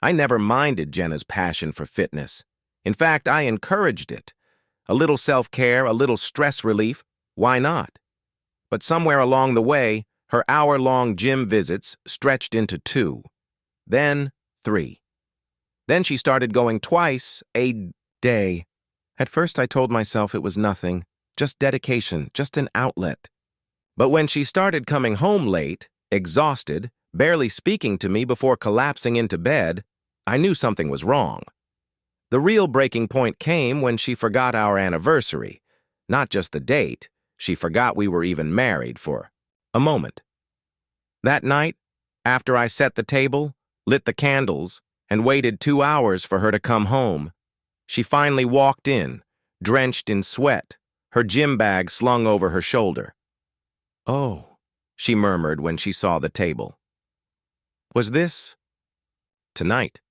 I never minded Jenna's passion for fitness. In fact, I encouraged it. A little self-care, a little stress relief, why not? But somewhere along the way, her hour-long gym visits stretched into 2, then 3. Then she started going twice a day. At first I told myself it was nothing, just dedication, just an outlet. But when she started coming home late, exhausted, barely speaking to me before collapsing into bed, I knew something was wrong. The real breaking point came when she forgot our anniversary. Not just the date, she forgot we were even married for a moment. That night, after I set the table, lit the candles, and waited 2 hours for her to come home, she finally walked in, drenched in sweat, her gym bag slung over her shoulder. "Oh," she murmured when she saw the table. Was this? Tonight,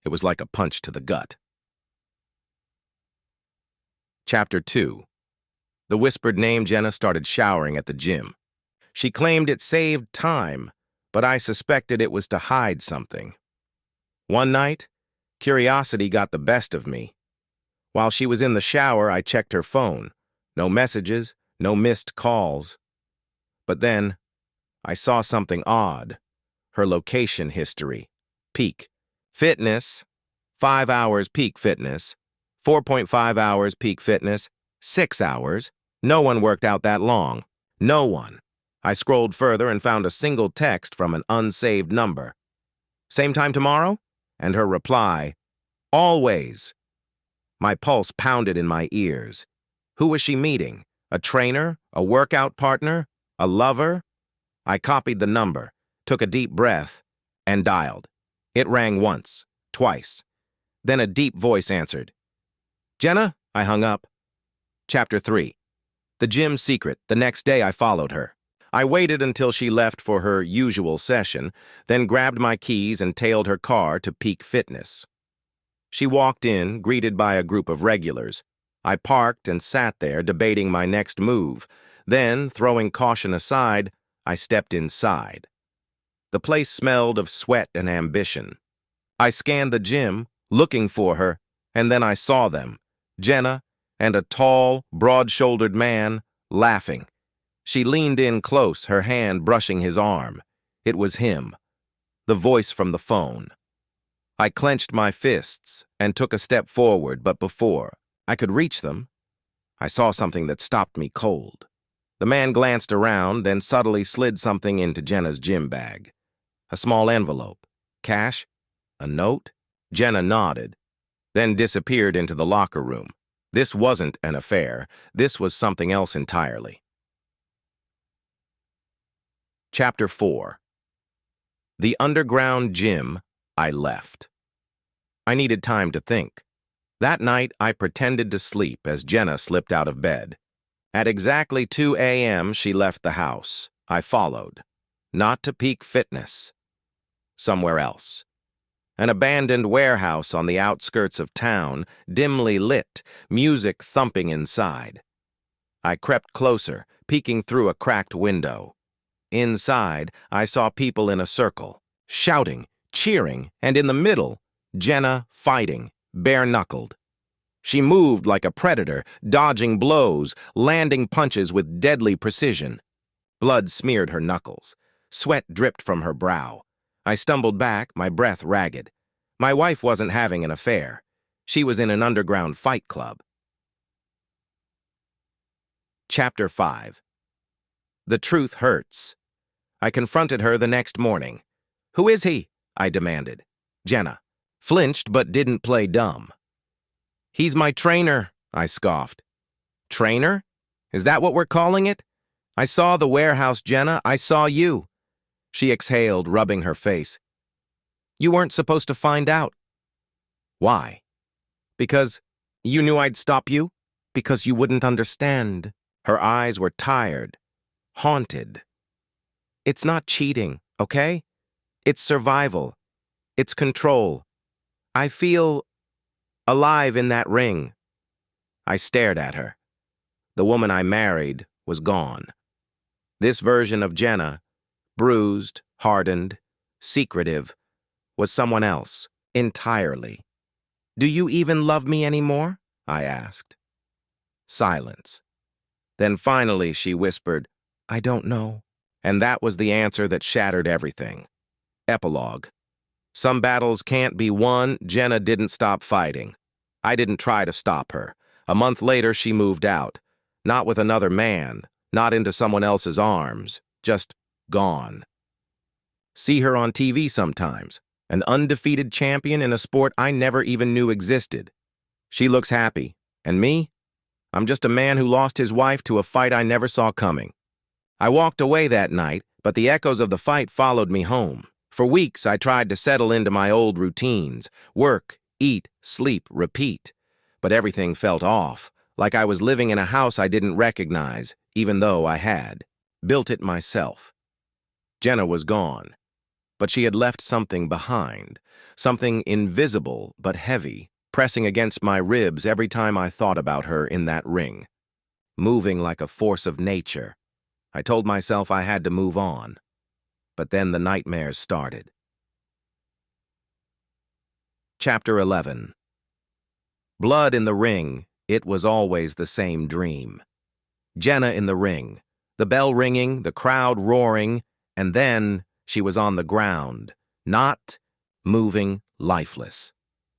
it was like a punch to the gut. Chapter 2. The whispered name Jenna started showering at the gym. She claimed it saved time, but I suspected it was to hide something. One night, curiosity got the best of me. While she was in the shower, I checked her phone. No messages, no missed calls. But then, I saw something odd. Her location history. Peak. Fitness. 5 hours peak fitness. 4.5 hours peak fitness. 6 hours. No one worked out that long. No one. I scrolled further and found a single text from an unsaved number. "Same time tomorrow?" And her reply, "Always." My pulse pounded in my ears. Who was she meeting? A trainer? A workout partner? A lover? I copied the number, took a deep breath, and dialed. It rang once, twice. Then a deep voice answered. "Jenna?" I hung up. Chapter 3. The gym secret. The next day I followed her. I waited until she left for her usual session, then grabbed my keys and tailed her car to Peak Fitness. She walked in, greeted by a group of regulars. I parked and sat there, debating my next move. Then, throwing caution aside, I stepped inside. The place smelled of sweat and ambition. I scanned the gym, looking for her, and then I saw them, Jenna and a tall, broad-shouldered man, laughing. She leaned in close, her hand brushing his arm. It was him, the voice from the phone. I clenched my fists and took a step forward, but before I could reach them, I saw something that stopped me cold. The man glanced around, then subtly slid something into Jenna's gym bag. A small envelope. Cash? A note? Jenna nodded, then disappeared into the locker room. This wasn't an affair. This was something else entirely. Chapter 4. The underground gym I left. I needed time to think. That night, I pretended to sleep as Jenna slipped out of bed. At exactly 2 a.m., she left the house. I followed. Not to Peak Fitness. Somewhere else. An abandoned warehouse on the outskirts of town, dimly lit, music thumping inside. I crept closer, peeking through a cracked window. Inside, I saw people in a circle, shouting, cheering, and in the middle, Jenna fighting, bare-knuckled. She moved like a predator, dodging blows, landing punches with deadly precision. Blood smeared her knuckles. Sweat dripped from her brow. I stumbled back, my breath ragged. My wife wasn't having an affair. She was in an underground fight club. Chapter 5. The truth hurts. I confronted her the next morning. "Who is he?" I demanded. Jenna flinched but didn't play dumb. "He's my trainer," I scoffed. "Trainer? Is that what we're calling it? I saw the warehouse, Jenna. I saw you." She exhaled, rubbing her face. "You weren't supposed to find out." "Why?" "Because you knew I'd stop you. Because you wouldn't understand." Her eyes were tired, haunted. "It's not cheating, okay? It's survival. It's control. I feel alive in that ring." I stared at her. The woman I married was gone. This version of Jenna, bruised, hardened, secretive, was someone else, Entirely. Do you even love me anymore? I asked. Silence. Then finally she whispered, I don't know. And that was the answer that shattered everything. Epilogue. Some battles can't be won. Jenna didn't stop fighting. I didn't try to stop her. A month later, she moved out. Not with another man, not into someone else's arms, just gone. See her on TV sometimes, an undefeated champion in a sport I never even knew existed. She looks happy, and me? I'm just a man who lost his wife to a fight I never saw coming. I walked away that night, but the echoes of the fight followed me home. For weeks, I tried to settle into my old routines, work, eat, sleep, repeat. But everything felt off, like I was living in a house I didn't recognize, even though I had built it myself. Jenna was gone, but she had left something behind, something invisible but heavy, pressing against my ribs every time I thought about her in that ring. Moving like a force of nature, I told myself I had to move on. But then the nightmares started. Chapter 11. Blood in the ring, it was always the same dream. Jenna in the ring, the bell ringing, the crowd roaring, and then she was on the ground, not moving, lifeless.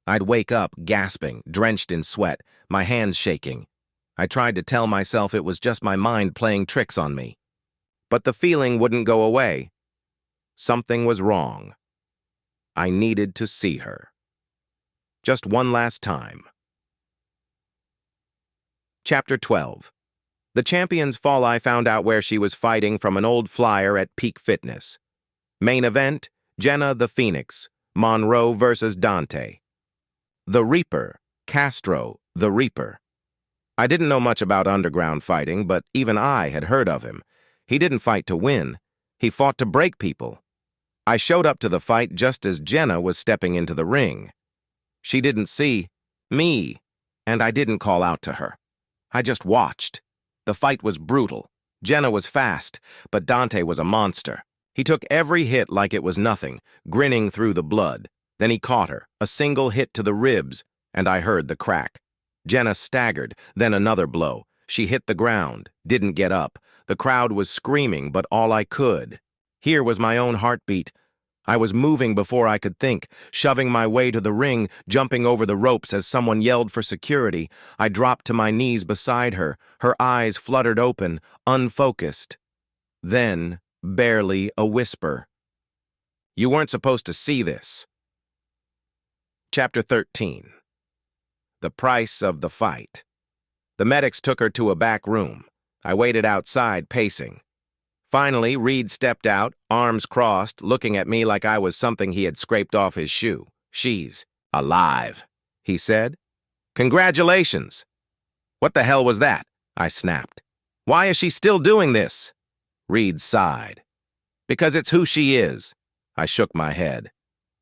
I'd wake up, gasping, drenched in sweat, my hands shaking. I tried to tell myself it was just my mind playing tricks on me. But the feeling wouldn't go away. Something was wrong. I needed to see her. Just one last time. Chapter 12. The champion's fall, I found out where she was fighting from an old flyer at Peak Fitness. Main event, Jenna the Phoenix, Monroe versus Dante. The Reaper, Castro, the Reaper. I didn't know much about underground fighting, but even I had heard of him. He didn't fight to win. He fought to break people. I showed up to the fight just as Jenna was stepping into the ring. She didn't see me, and I didn't call out to her. I just watched. The fight was brutal. Jenna was fast, but Dante was a monster. He took every hit like it was nothing, grinning through the blood. Then he caught her, a single hit to the ribs, and I heard the crack. Jenna staggered, then another blow. She hit the ground, didn't get up. The crowd was screaming, but all I could. Here was my own heartbeat. I was moving before I could think, shoving my way to the ring, jumping over the ropes as someone yelled for security. I dropped to my knees beside her, her eyes fluttered open, unfocused. Then, barely a whisper. You weren't supposed to see this. Chapter 13. The price of the fight. The medics took her to a back room. I waited outside, pacing. Finally, Reed stepped out, arms crossed, looking at me like I was something he had scraped off his shoe. She's alive, he said. Congratulations. What the hell was that? I snapped. Why is she still doing this? Reed sighed. Because it's who she is. I shook my head.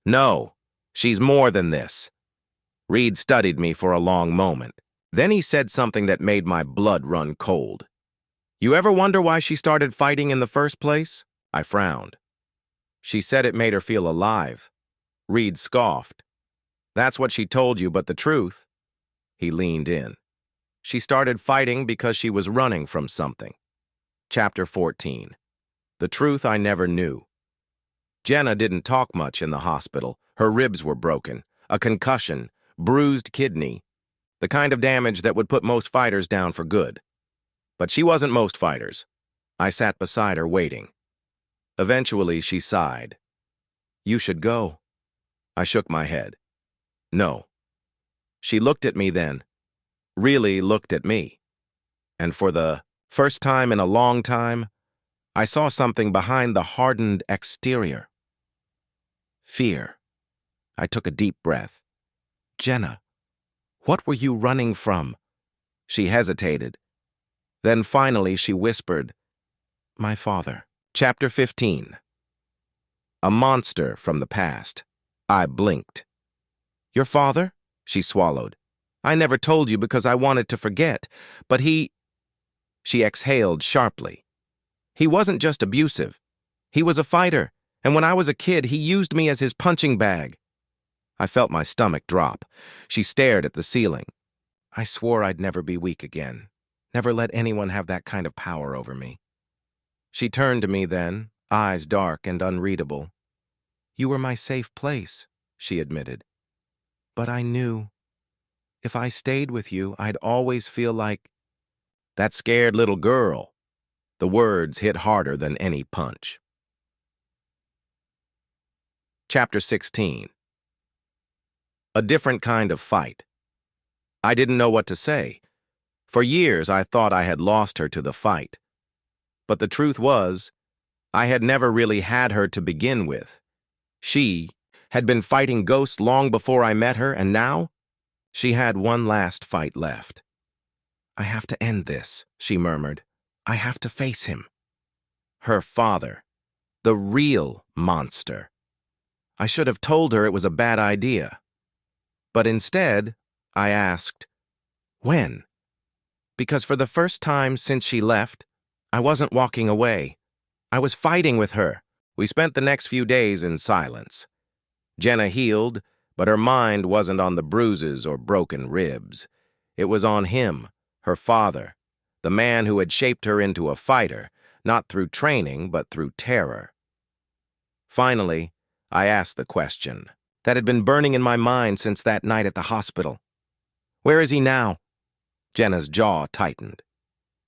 No, she's more than this. Reed studied me for a long moment. Then he said something that made my blood run cold. You ever wonder why she started fighting in the first place? I frowned. She said it made her feel alive. Reed scoffed. That's what she told you, but the truth? He leaned in. She started fighting because she was running from something. Chapter 14. The truth I never knew. Jenna didn't talk much in the hospital. Her ribs were broken, a concussion, bruised kidney, the kind of damage that would put most fighters down for good. But she wasn't most fighters. I sat beside her waiting. Eventually, she sighed. You should go. I shook my head. No. She looked at me then. Really looked at me. And for the first time in a long time, I saw something behind the hardened exterior. Fear. I took a deep breath. Jenna, what were you running from? She hesitated. Then finally she whispered, my father. Chapter 15. A monster from the past. I blinked. Your father? She swallowed. I never told you because I wanted to forget, but he... She exhaled sharply. He wasn't just abusive. He was a fighter, and when I was a kid, he used me as his punching bag. I felt my stomach drop. She stared at the ceiling. I swore I'd never be weak again. Never let anyone have that kind of power over me. She turned to me then, eyes dark and unreadable. You were my safe place, she admitted. But I knew. If I stayed with you, I'd always feel like that scared little girl. The words hit harder than any punch. Chapter 16. A different kind of fight. I didn't know what to say. For years, I thought I had lost her to the fight. But the truth was, I had never really had her to begin with. She had been fighting ghosts long before I met her, and now she had one last fight left. I have to end this, she murmured. I have to face him. Her father. The real monster. I should have told her it was a bad idea. But instead, I asked, when? Because for the first time since she left, I wasn't walking away. I was fighting with her. We spent the next few days in silence. Jenna healed, but her mind wasn't on the bruises or broken ribs. It was on him, her father, the man who had shaped her into a fighter, not through training, but through terror. Finally, I asked the question that had been burning in my mind since that night at the hospital. Where is he now? Jenna's jaw tightened.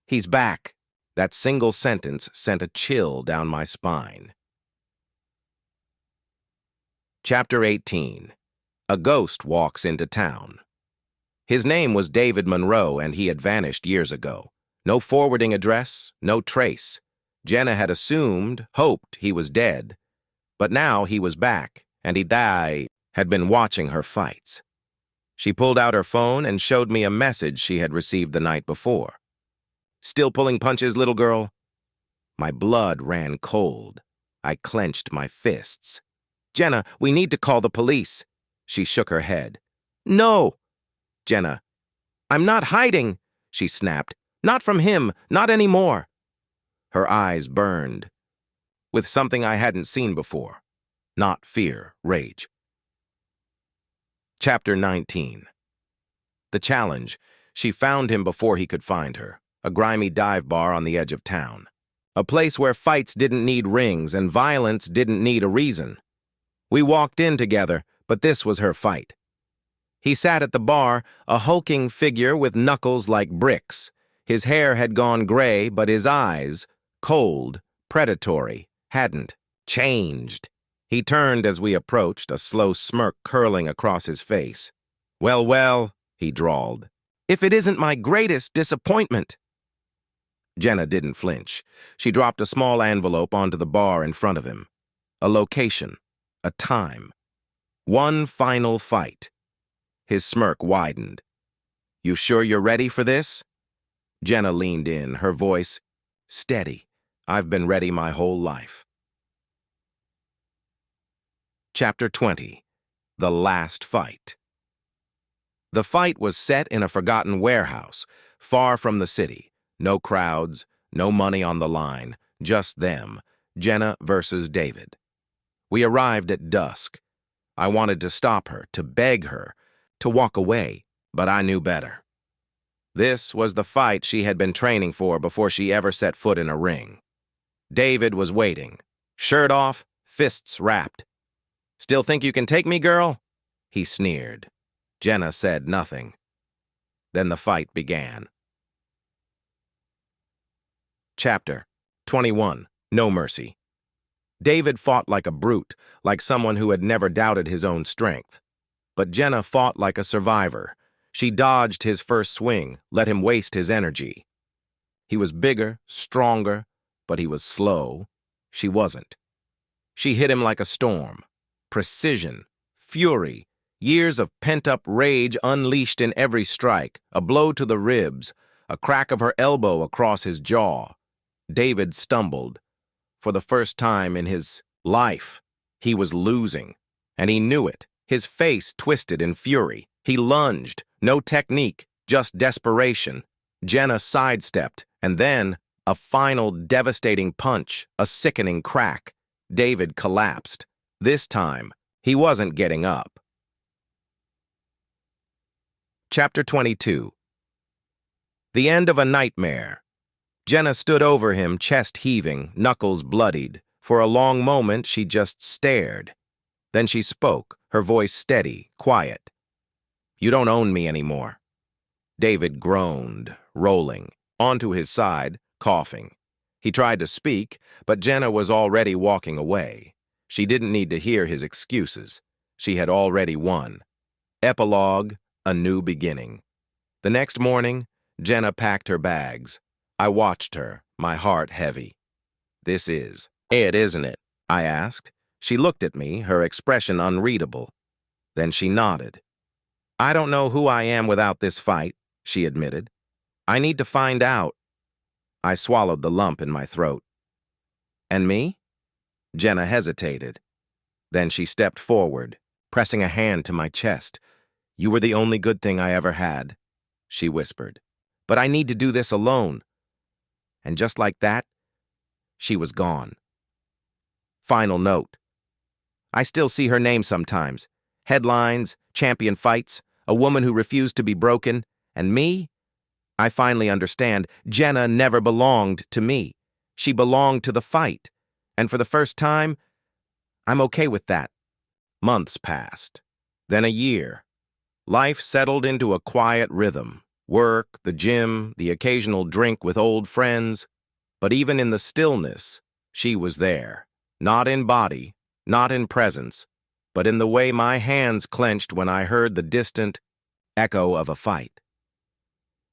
He's back. That single sentence sent a chill down my spine. Chapter 18. A ghost walks into town. His name was David Monroe, and he had vanished years ago. No forwarding address, no trace. Jenna had assumed, hoped he was dead. But now he was back, and had been watching her fights. She pulled out her phone and showed me a message she had received the night before. Still pulling punches, little girl? My blood ran cold. I clenched my fists. Jenna, we need to call the police. She shook her head. No! Jenna, I'm not hiding, she snapped. Not from him, not anymore. Her eyes burned with something I hadn't seen before. Not fear, rage. Chapter 19. The challenge. She found him before he could find her. A grimy dive bar on the edge of town. A place where fights didn't need rings and violence didn't need a reason. We walked in together, but this was her fight. He sat at the bar, a hulking figure with knuckles like bricks. His hair had gone gray, but his eyes, cold, predatory, hadn't changed. He turned as we approached, a slow smirk curling across his face. Well, well, he drawled. If it isn't my greatest disappointment. Jenna didn't flinch. She dropped a small envelope onto the bar in front of him. A location, a time. One final fight. His smirk widened. You sure you're ready for this? Jenna leaned in, her voice steady. I've been ready my whole life. Chapter 20. The Last Fight. The fight was set in a forgotten warehouse, far from the city. No crowds, no money on the line, just them, Jenna versus David. We arrived at dusk. I wanted to stop her, to beg her, to walk away, but I knew better. This was the fight she had been training for before she ever set foot in a ring. David was waiting, shirt off, fists wrapped. Still think you can take me, girl? He sneered. Jenna said nothing. Then the fight began. Chapter 21. No Mercy. David fought like a brute, like someone who had never doubted his own strength. But Jenna fought like a survivor. She dodged his first swing, let him waste his energy. He was bigger, stronger, but he was slow. She wasn't. She hit him like a storm. Precision, fury, years of pent-up rage unleashed in every strike, a blow to the ribs, a crack of her elbow across his jaw. David stumbled. For the first time in his life, he was losing, and he knew it. His face twisted in fury. He lunged, no technique, just desperation. Jenna sidestepped, and then a final devastating punch, a sickening crack. David collapsed. This time, he wasn't getting up. Chapter 22. The end of a nightmare. Jenna stood over him, chest heaving, knuckles bloodied. For a long moment, she just stared. Then she spoke, her voice steady, quiet. "You don't own me anymore." David groaned, rolling, onto his side, coughing. He tried to speak, but Jenna was already walking away. She didn't need to hear his excuses. She had already won. Epilogue, a new beginning. The next morning, Jenna packed her bags. I watched her, my heart heavy. "This is it, isn't it?" I asked. She looked at me, her expression unreadable. Then she nodded. "I don't know who I am without this fight," she admitted. "I need to find out." I swallowed the lump in my throat. "And me?" Jenna hesitated. Then she stepped forward, pressing a hand to my chest. "You were the only good thing I ever had," she whispered. "But I need to do this alone." And just like that, she was gone. Final note. I still see her name sometimes. Headlines, champion fights, a woman who refused to be broken. And me? I finally understand. Jenna never belonged to me. She belonged to the fight. And for the first time, I'm okay with that. Months passed. Then a year. Life settled into a quiet rhythm. Work, the gym, the occasional drink with old friends. But even in the stillness, she was there. Not in body, not in presence, but in the way my hands clenched when I heard the distant echo of a fight.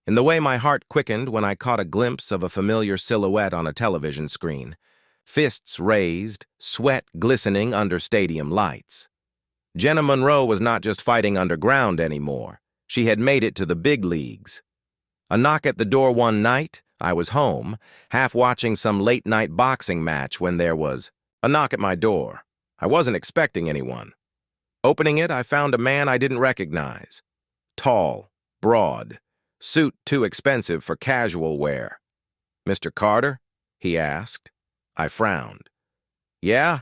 In the way my heart quickened when I caught a glimpse of a familiar silhouette on a television screen. Fists raised, sweat glistening under stadium lights. Jenna Monroe was not just fighting underground anymore. She had made it to the big leagues. A knock at the door one night, I was home, half watching some late-night boxing match when there was a knock at my door. I wasn't expecting anyone. Opening it, I found a man I didn't recognize. Tall, broad, suit too expensive for casual wear. "Mr. Carter?" he asked. I frowned. "Yeah?"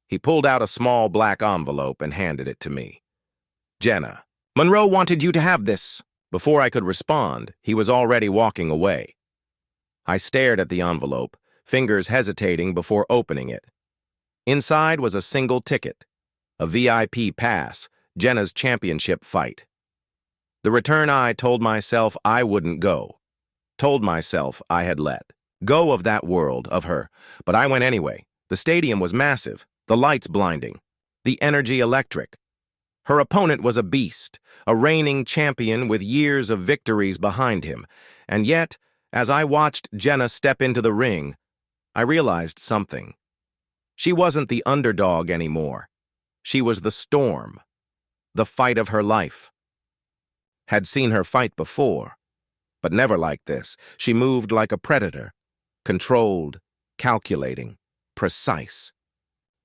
He pulled out a small black envelope and handed it to me. "Jenna, Monroe wanted you to have this." Before I could respond, he was already walking away. I stared at the envelope, fingers hesitating before opening it. Inside was a single ticket, a VIP pass, Jenna's championship fight. The return I told myself I wouldn't go. Told myself I had let go of that world, of her. But I went anyway. The stadium was massive, the lights blinding, the energy electric. Her opponent was a beast, a reigning champion with years of victories behind him. And yet, as I watched Jenna step into the ring, I realized something. She wasn't the underdog anymore. She was the storm, the fight of her life. Had seen her fight before, but never like this. She moved like a predator, controlled, calculating, precise.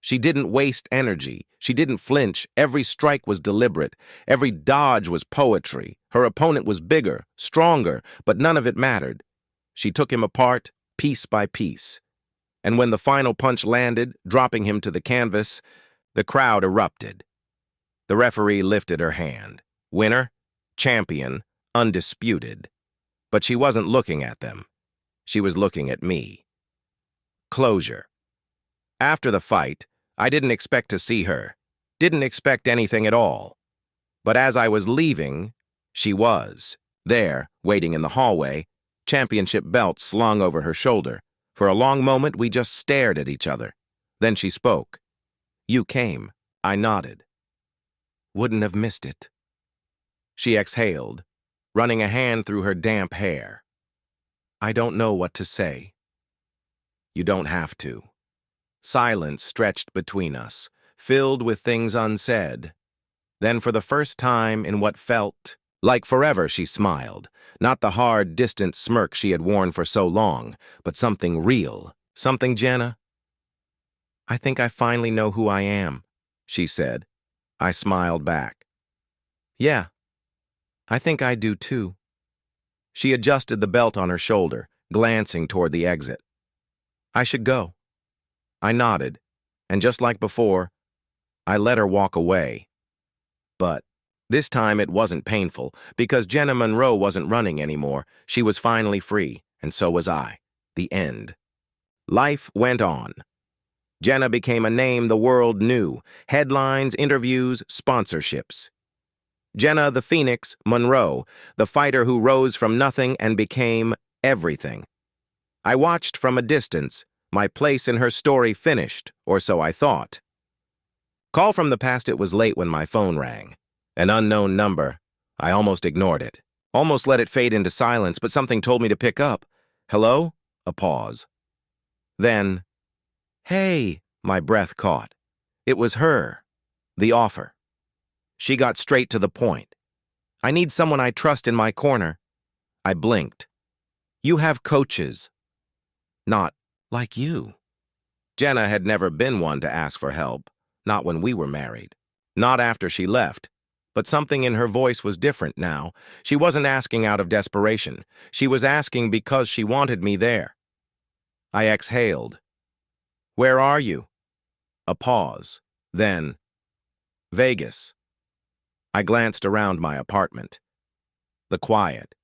She didn't waste energy. She didn't flinch. Every strike was deliberate. Every dodge was poetry. Her opponent was bigger, stronger, but none of it mattered. She took him apart, piece by piece. And when the final punch landed, dropping him to the canvas, the crowd erupted. The referee lifted her hand. Winner, champion, undisputed. But she wasn't looking at them. She was looking at me. Closure. After the fight, I didn't expect to see her. Didn't expect anything at all. But as I was leaving, she was there, waiting in the hallway, championship belt slung over her shoulder. For a long moment, we just stared at each other. Then she spoke. "You came." I nodded. "Wouldn't have missed it." She exhaled, running a hand through her damp hair. "I don't know what to say." "You don't have to." Silence stretched between us, filled with things unsaid. Then for the first time in what felt like forever, she smiled. Not the hard, distant smirk she had worn for so long, but something real. "Something, Jenna?" "I think I finally know who I am," she said. I smiled back. "Yeah, I think I do too." She adjusted the belt on her shoulder, glancing toward the exit. "I should go." I nodded, and just like before, I let her walk away. But This time it wasn't painful, because Jenna Monroe wasn't running anymore. She was finally free, and so was I. The end. Life went on. Jenna became a name the world knew. Headlines, interviews, sponsorships. Jenna the Phoenix Monroe, the fighter who rose from nothing and became everything. I watched from a distance, my place in her story finished, or so I thought. Call from the past. It was late when my phone rang. An unknown number. I almost ignored it. Almost let it fade into silence, but something told me to pick up. Hello? A pause. Then, hey, my breath caught. It was her. The offer. She got straight to the point. I need someone I trust in my corner. I blinked. You have coaches. Not like you. Jenna had never been one to ask for help, not when we were married, not after she left. But something in her voice was different now. She wasn't asking out of desperation. She was asking because she wanted me there. I exhaled. Where are you? A pause. Then, Vegas. I glanced around my apartment. The quiet.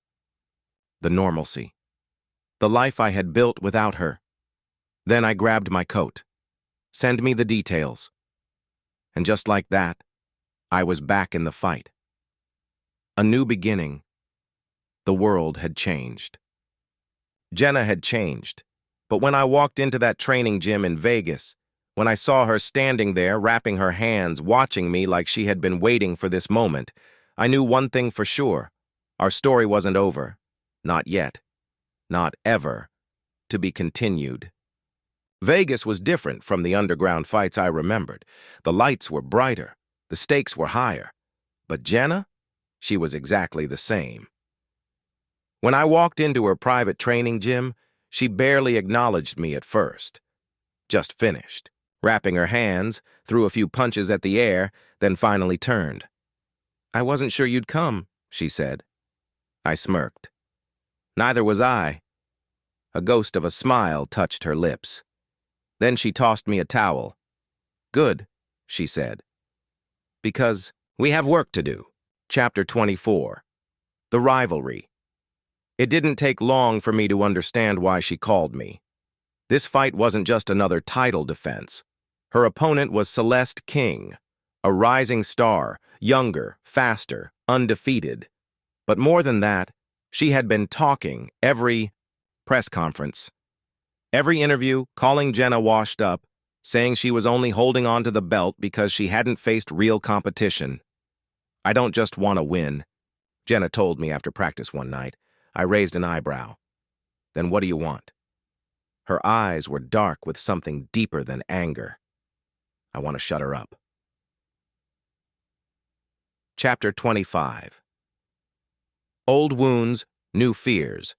The normalcy. The life I had built without her. Then I grabbed my coat. Send me the details. And just like that, I was back in the fight. A new beginning. The world had changed. Jenna had changed, but when I walked into that training gym in Vegas, when I saw her standing there, wrapping her hands, watching me like she had been waiting for this moment, I knew one thing for sure. Our story wasn't over. Not yet. Not ever. To be continued. Vegas was different from the underground fights I remembered. The lights were brighter. The stakes were higher. But Jenna? She was exactly the same. When I walked into her private training gym, she barely acknowledged me at first. Just finished. Wrapping her hands, threw a few punches at the air, then finally turned. I wasn't sure you'd come, she said. I smirked. Neither was I. A ghost of a smile touched her lips. Then she tossed me a towel. Good, she said. Because we have work to do. Chapter 24. The rivalry. It didn't take long for me to understand why she called me. This fight wasn't just another title defense. Her opponent was Celeste King, a rising star, younger, faster, undefeated. But more than that, she had been talking every press conference, every interview, calling Jenna washed up, saying she was only holding on to the belt because she hadn't faced real competition. I don't just want to win, Jenna told me after practice one night. I raised an eyebrow. Then what do you want? Her eyes were dark with something deeper than anger. I want to shut her up. Chapter 25. Old wounds, new fears.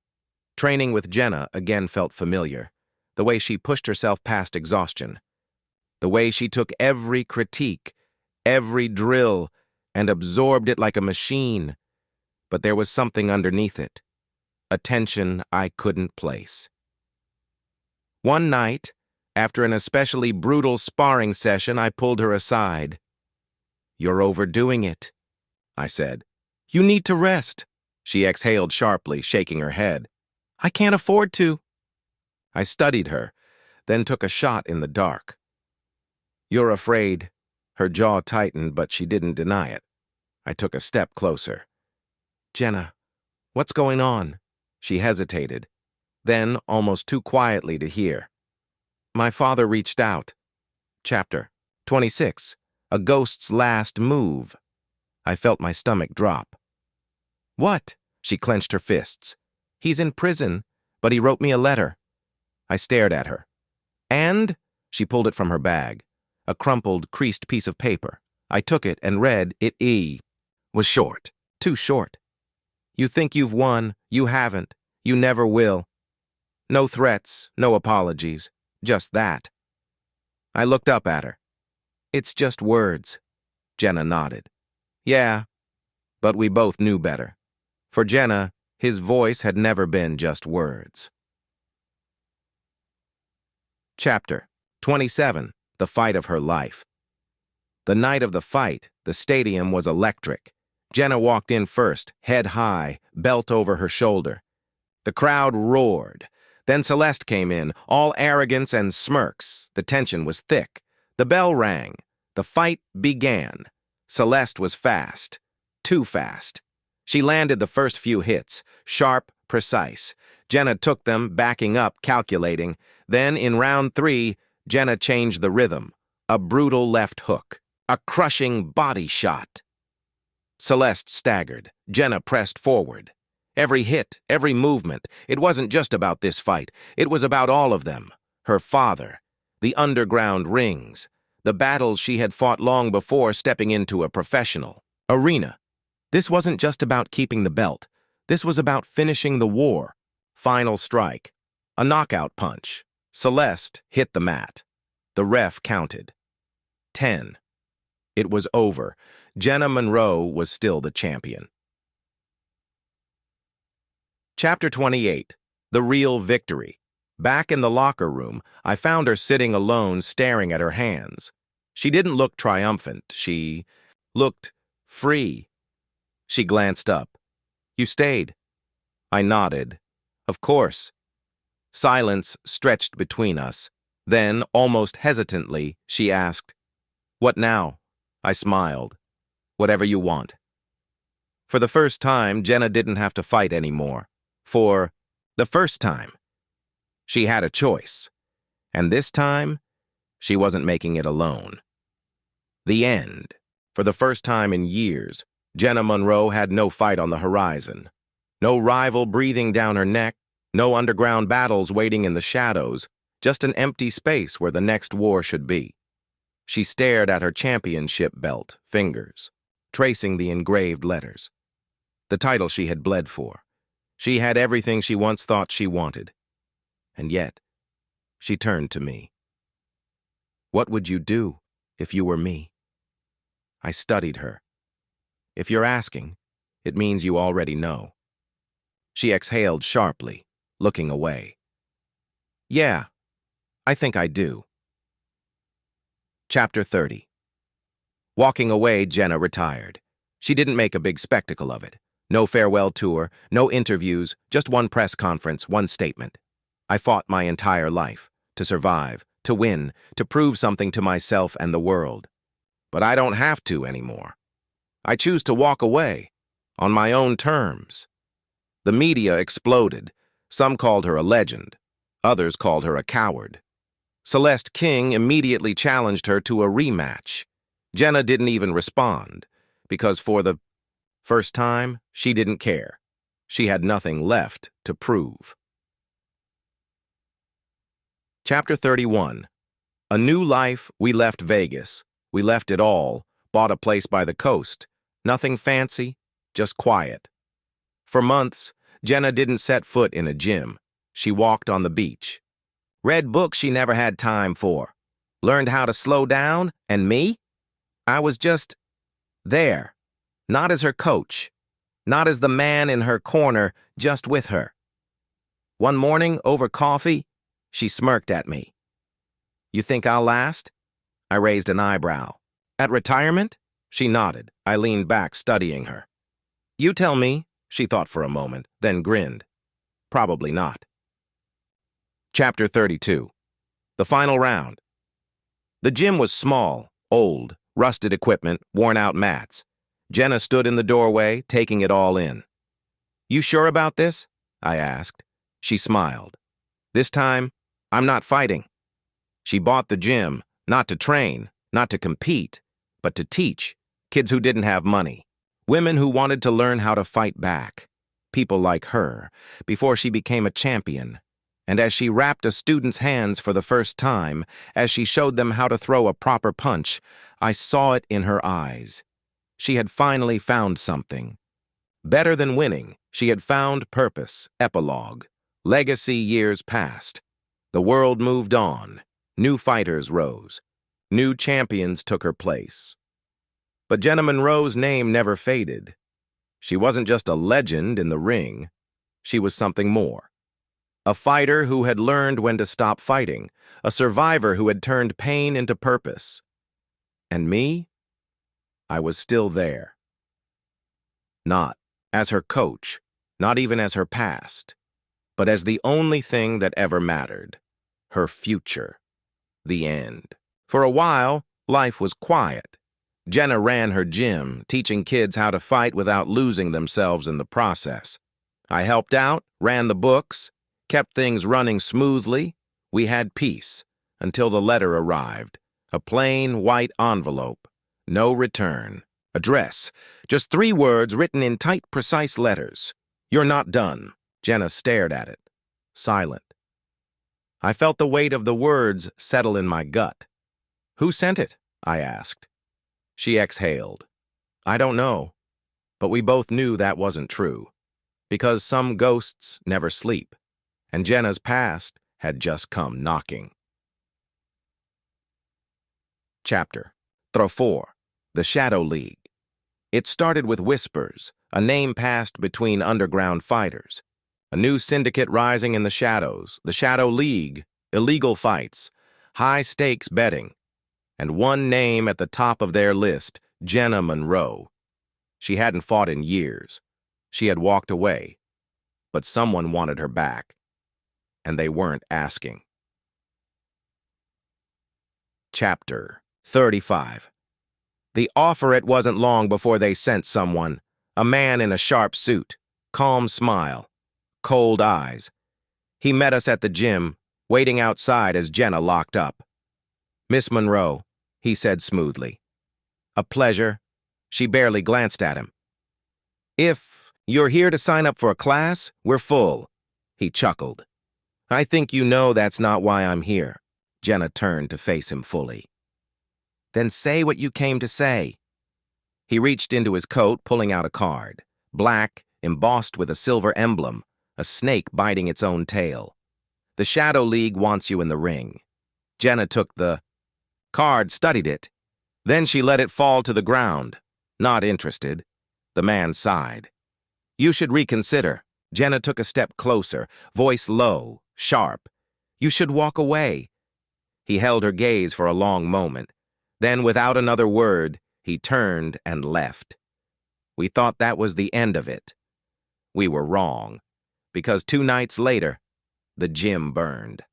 Training with Jenna again felt familiar. The way she pushed herself past exhaustion. The way she took every critique, every drill, and absorbed it like a machine. But there was something underneath it. A tension I couldn't place. One night, after an especially brutal sparring session, I pulled her aside. You're overdoing it, I said. You need to rest. She exhaled sharply, shaking her head. I can't afford to. I studied her, then took a shot in the dark. You're afraid. Her jaw tightened, but she didn't deny it. I took a step closer. Jenna, what's going on? She hesitated, then almost too quietly to hear. My father reached out. Chapter 26. A ghost's last move. I felt my stomach drop. What? She clenched her fists. He's in prison, but he wrote me a letter. I stared at her. And? She pulled it from her bag. A crumpled, creased piece of paper. I took it and read it. Was short. Too short. You think you've won. You haven't. You never will. No threats, no apologies. Just that. I looked up at her. It's just words. Jenna nodded. Yeah, but we both knew better. For Jenna, his voice had never been just words. Chapter 27. The fight of her life. The night of the fight, the stadium was electric. Jenna walked in first, head high, belt over her shoulder. The crowd roared. Then Celeste came in, all arrogance and smirks. The tension was thick. The bell rang. The fight began. Celeste was fast. Too fast. She landed the first few hits, sharp, precise. Jenna took them, backing up, calculating. Then, in round 3, Jenna changed the rhythm. A brutal left hook. A crushing body shot. Celeste staggered. Jenna pressed forward. Every hit, every movement, it wasn't just about this fight. It was about all of them. Her father, the underground rings, the battles she had fought long before stepping into a professional arena. This wasn't just about keeping the belt. This was about finishing the war. Final strike. A knockout punch. Celeste hit the mat. The ref counted. 10. It was over. Jenna Monroe was still the champion. Chapter 28. The Real Victory. Back in the locker room, I found her sitting alone, staring at her hands. She didn't look triumphant. She looked free. She glanced up. "You stayed." I nodded. "Of course." Silence stretched between us. Then, almost hesitantly, she asked, "What now?" I smiled. "Whatever you want." For the first time, Jenna didn't have to fight anymore. For the first time. She had a choice. And this time, she wasn't making it alone. The end. For the first time in years, Jenna Monroe had no fight on the horizon. No rival breathing down her neck, no underground battles waiting in the shadows, just an empty space where the next war should be. She stared at her championship belt, fingers, tracing the engraved letters. The title she had bled for. She had everything she once thought she wanted. And yet, she turned to me. "What would you do if you were me?" I studied her. "If you're asking, it means you already know." She exhaled sharply, looking away. "Yeah, I think I do." Chapter 30. Walking away, Jenna retired. She didn't make a big spectacle of it. No farewell tour, no interviews, just one press conference, one statement. I fought my entire life, to survive, to win, to prove something to myself and the world. But I don't have to anymore. I choose to walk away, on my own terms. The media exploded. Some called her a legend. Others called her a coward. Celeste King immediately challenged her to a rematch. Jenna didn't even respond, because for the first time, she didn't care. She had nothing left to prove. Chapter 31. A new life, we left Vegas. We left it all, bought a place by the coast. Nothing fancy, just quiet. For months, Jenna didn't set foot in a gym. She walked on the beach. Read books she never had time for. Learned how to slow down, and me? I was just there. Not as her coach, not as the man in her corner, just with her. One morning, over coffee, she smirked at me. "You think I'll last?" I raised an eyebrow. "At retirement?" She nodded. I leaned back, studying her. "You tell me." She thought for a moment, then grinned. "Probably not." Chapter 32. The final round. The gym was small, old, rusted equipment, worn-out mats. Jenna stood in the doorway, taking it all in. "You sure about this?" I asked. She smiled. "This time, I'm not fighting." She bought the gym, not to train, not to compete, but to teach kids who didn't have money, women who wanted to learn how to fight back, people like her, before she became a champion. And as she wrapped a student's hands for the first time, as she showed them how to throw a proper punch, I saw it in her eyes. She had finally found something. Better than winning, she had found purpose, epilogue, legacy years past. The world moved on. New fighters rose. New champions took her place. But Jenna Monroe's name never faded. She wasn't just a legend in the ring. She was something more. A fighter who had learned when to stop fighting. A survivor who had turned pain into purpose. And me? I was still there. Not as her coach, not even as her past, but as the only thing that ever mattered. Her future. The end. For a while, life was quiet. Jenna ran her gym, teaching kids how to fight without losing themselves in the process. I helped out, ran the books, kept things running smoothly. We had peace until the letter arrived. A plain white envelope. No return. Address. Just 3 words written in tight, precise letters. "You're not done." Jenna stared at it, silent. I felt the weight of the words settle in my gut. "Who sent it?" I asked. She exhaled. "I don't know." But we both knew that wasn't true, because some ghosts never sleep, and Jenna's past had just come knocking. Chapter 4. The Shadow League. It started with whispers, a name passed between underground fighters. A new syndicate rising in the shadows, the Shadow League, illegal fights, high-stakes betting, and one name at the top of their list, Jenna Monroe. She hadn't fought in years. She had walked away, but someone wanted her back, and they weren't asking. Chapter 35. The offer it wasn't long before they sent someone, a man in a sharp suit, calm smile, cold eyes. He met us at the gym, waiting outside as Jenna locked up. "Miss Monroe," he said smoothly. "A pleasure." She barely glanced at him. "If you're here to sign up for a class, we're full," he chuckled. "I think you know that's not why I'm here." Jenna turned to face him fully. "Then say what you came to say." He reached into his coat, pulling out a card, black, embossed with a silver emblem, a snake biting its own tail. "The Shadow League wants you in the ring." Jenna took the card, studied it. Then she let it fall to the ground. Not interested. The man sighed. "You should reconsider." Jenna took a step closer, voice low, sharp. "You should walk away." He held her gaze for a long moment. Then, without another word, he turned and left. We thought that was the end of it. We were wrong, because 2 nights later, the gym burned.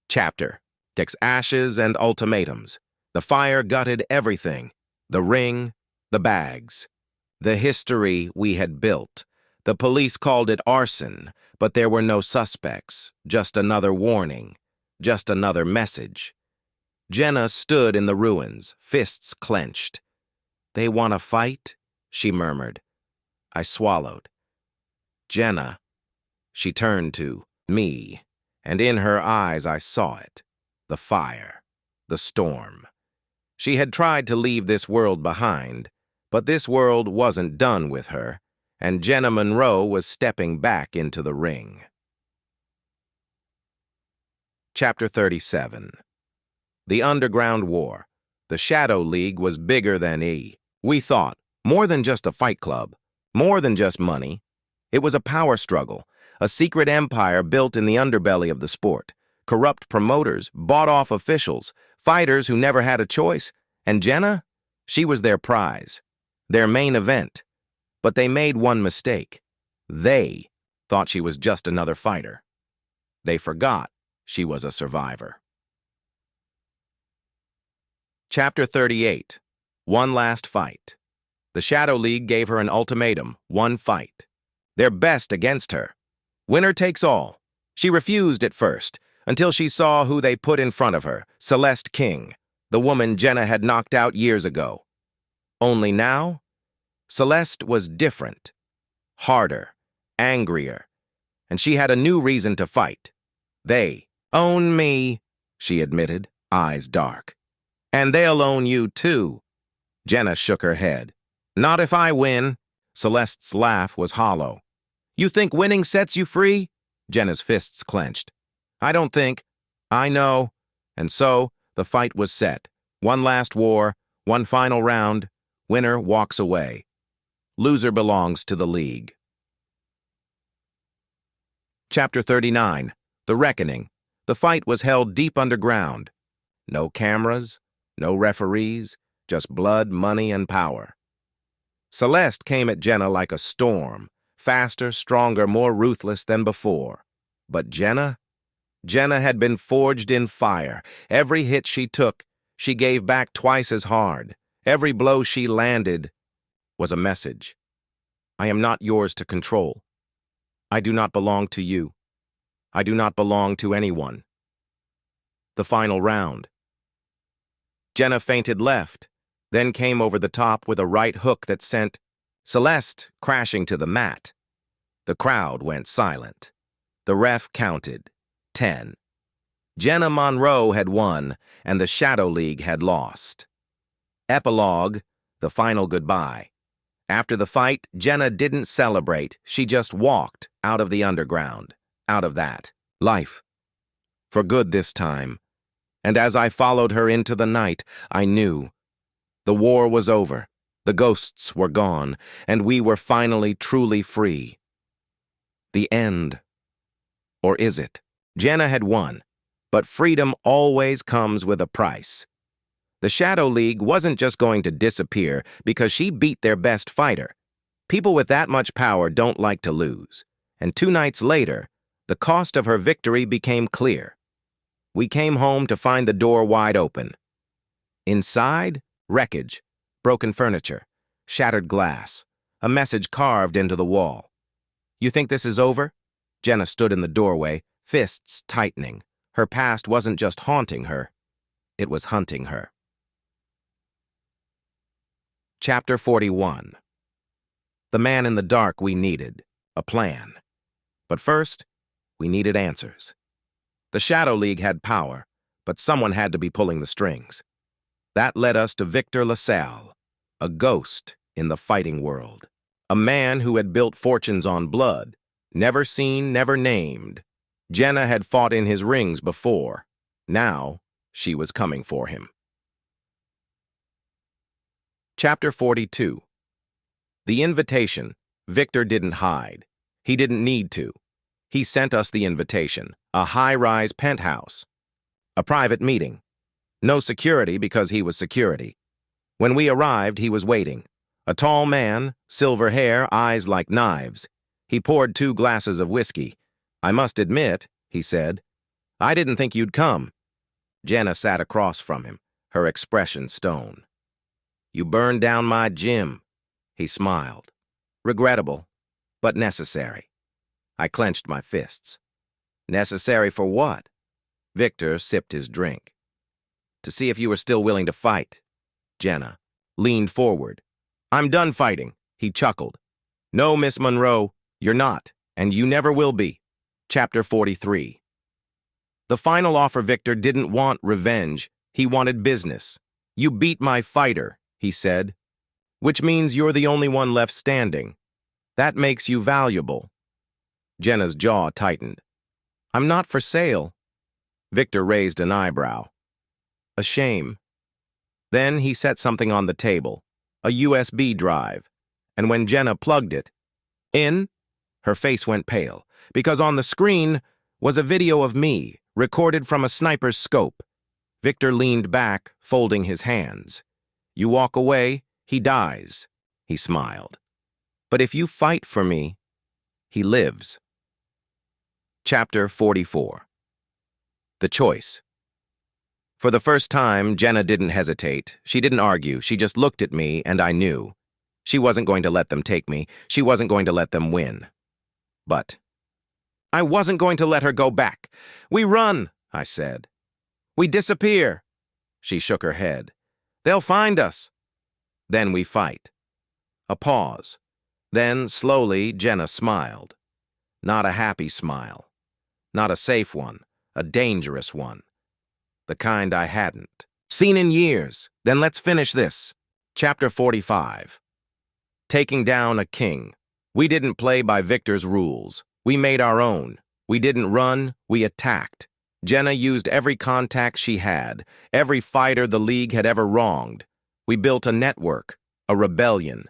Chapter 6. Ashes and ultimatums. The fire gutted everything. The ring, the bags, the history we had built. The police called it arson, but there were no suspects, just another warning, just another message. Jenna stood in the ruins, fists clenched. "They want to fight?" she murmured. I swallowed. "Jenna." She turned to me, and in her eyes I saw it. The fire, the storm. She had tried to leave this world behind, but this world wasn't done with her, and Jenna Monroe was stepping back into the ring. Chapter 37. The Underground War. The Shadow League was bigger than we thought, more than just a fight club, more than just money. It was a power struggle, a secret empire built in the underbelly of the sport. Corrupt promoters, bought-off officials, fighters who never had a choice. And Jenna? She was their prize, their main event. But they made one mistake. They thought she was just another fighter. They forgot she was a survivor. Chapter 38. One last fight. The Shadow League gave her an ultimatum, one fight. Their best against her. Winner takes all. She refused at first, until she saw who they put in front of her, Celeste King, the woman Jenna had knocked out years ago. Only now, Celeste was different, harder, angrier, and she had a new reason to fight. "They own me," she admitted, eyes dark. "And they'll own you too." Jenna shook her head. "Not if I win." Celeste's laugh was hollow. "You think winning sets you free?" Jenna's fists clenched. "I don't think. I know." And so, the fight was set. One last war, one final round. Winner walks away. Loser belongs to the league. Chapter 39. The Reckoning. The fight was held deep underground. No cameras, no referees, just blood, money, and power. Celeste came at Jenna like a storm, faster, stronger, more ruthless than before. But Jenna had been forged in fire. Every hit she took, she gave back twice as hard. Every blow she landed was a message. I am not yours to control. I do not belong to you. I do not belong to anyone. The final round. Jenna feinted left, then came over the top with a right hook that sent Celeste crashing to the mat. The crowd went silent. The ref counted 10. Jenna Monroe had won, and the Shadow League had lost. Epilogue, the final goodbye. After the fight, Jenna didn't celebrate. She just walked out of the underground, out of that life. For good this time. And as I followed her into the night, I knew the war was over, the ghosts were gone, and we were finally truly free. The end. Or is it? Jenna had won, but freedom always comes with a price. The Shadow League wasn't just going to disappear because she beat their best fighter. People with that much power don't like to lose. And 2 nights later, the cost of her victory became clear. We came home to find the door wide open. Inside, wreckage, broken furniture, shattered glass, a message carved into the wall. You think this is over? Jenna stood in the doorway, fists tightening. Her past wasn't just haunting her, it was hunting her. Chapter 41. The man in the dark we needed, a plan. But first, we needed answers. The Shadow League had power, but someone had to be pulling the strings. That led us to Victor LaSalle, a ghost in the fighting world. A man who had built fortunes on blood, never seen, never named. Jenna had fought in his rings before. Now, she was coming for him. Chapter 42. The invitation. Victor didn't hide. He didn't need to. He sent us the invitation, a high-rise penthouse. A private meeting. No security because he was security. When we arrived, he was waiting. A tall man, silver hair, eyes like knives. He poured 2 glasses of whiskey. I must admit, he said, I didn't think you'd come. Jenna sat across from him, her expression stone. You burned down my gym, he smiled. Regrettable, but necessary. I clenched my fists. Necessary for what? Victor sipped his drink. To see if you were still willing to fight. Jenna leaned forward. I'm done fighting, he chuckled. No, Miss Monroe, you're not, and you never will be. Chapter 43. The final offer. Victor didn't want revenge. He wanted business. You beat my fighter, he said, which means you're the only one left standing. That makes you valuable. Jenna's jaw tightened. I'm not for sale. Victor raised an eyebrow. A shame. Then he set something on the table, a USB drive, and when Jenna plugged it in, her face went pale, because on the screen was a video of me, recorded from a sniper's scope. Victor leaned back, folding his hands. You walk away, he dies, he smiled. But if you fight for me, he lives. Chapter 44. The choice. For the first time, Jenna didn't hesitate. She didn't argue. She just looked at me, and I knew. She wasn't going to let them take me. She wasn't going to let them win. But I wasn't going to let her go back. We run, I said. We disappear. She shook her head. They'll find us. Then we fight. A pause. Then, slowly, Jenna smiled. Not a happy smile. Not a safe one. A dangerous one. The kind I hadn't seen in years. Then let's finish this. Chapter 45. Taking down a king. We didn't play by Victor's rules. We made our own. We didn't run, we attacked. Jenna used every contact she had, every fighter the league had ever wronged. We built a network, a rebellion.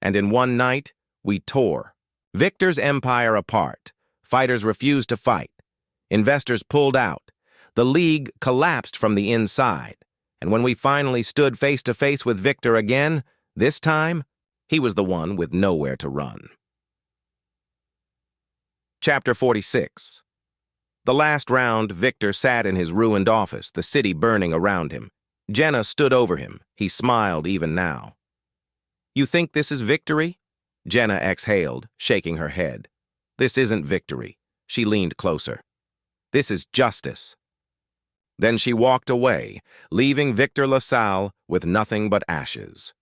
And in one night, we tore Victor's empire apart. Fighters refused to fight. Investors pulled out. The league collapsed from the inside. And when we finally stood face to face with Victor again, this time, He was the one with nowhere to run. Chapter 46. The last round, Victor sat in his ruined office, the city burning around him. Jenna stood over him. He smiled even now. "You think this is victory?" Jenna exhaled, shaking her head. "This isn't victory." She leaned closer. "This is justice." Then she walked away, leaving Victor LaSalle with nothing but ashes.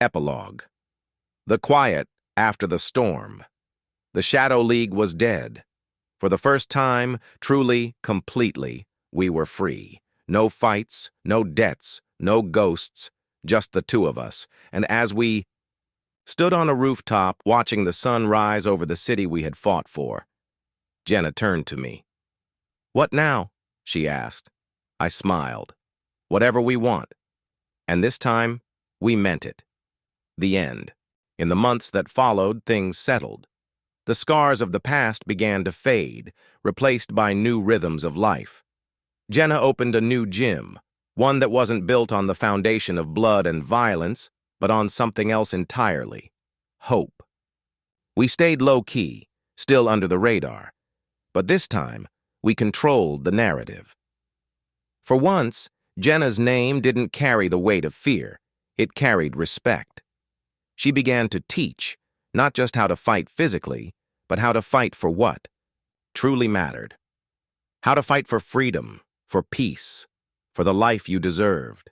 Epilogue. The quiet after the storm. The Shadow League was dead. For the first time, truly, completely, we were free. No fights, no debts, no ghosts, just the two of us. And as we stood on a rooftop watching the sun rise over the city we had fought for, Jenna turned to me. "What now?" she asked. I smiled. "Whatever we want." And this time, we meant it. The end. In the months that followed, things settled. The scars of the past began to fade, replaced by new rhythms of life. Jenna opened a new gym, one that wasn't built on the foundation of blood and violence, but on something else entirely: hope. We stayed low-key, still under the radar, but this time, we controlled the narrative. For once, Jenna's name didn't carry the weight of fear. It carried respect. She began to teach, not just how to fight physically, but how to fight for what truly mattered. How to fight for freedom, for peace, for the life you deserved.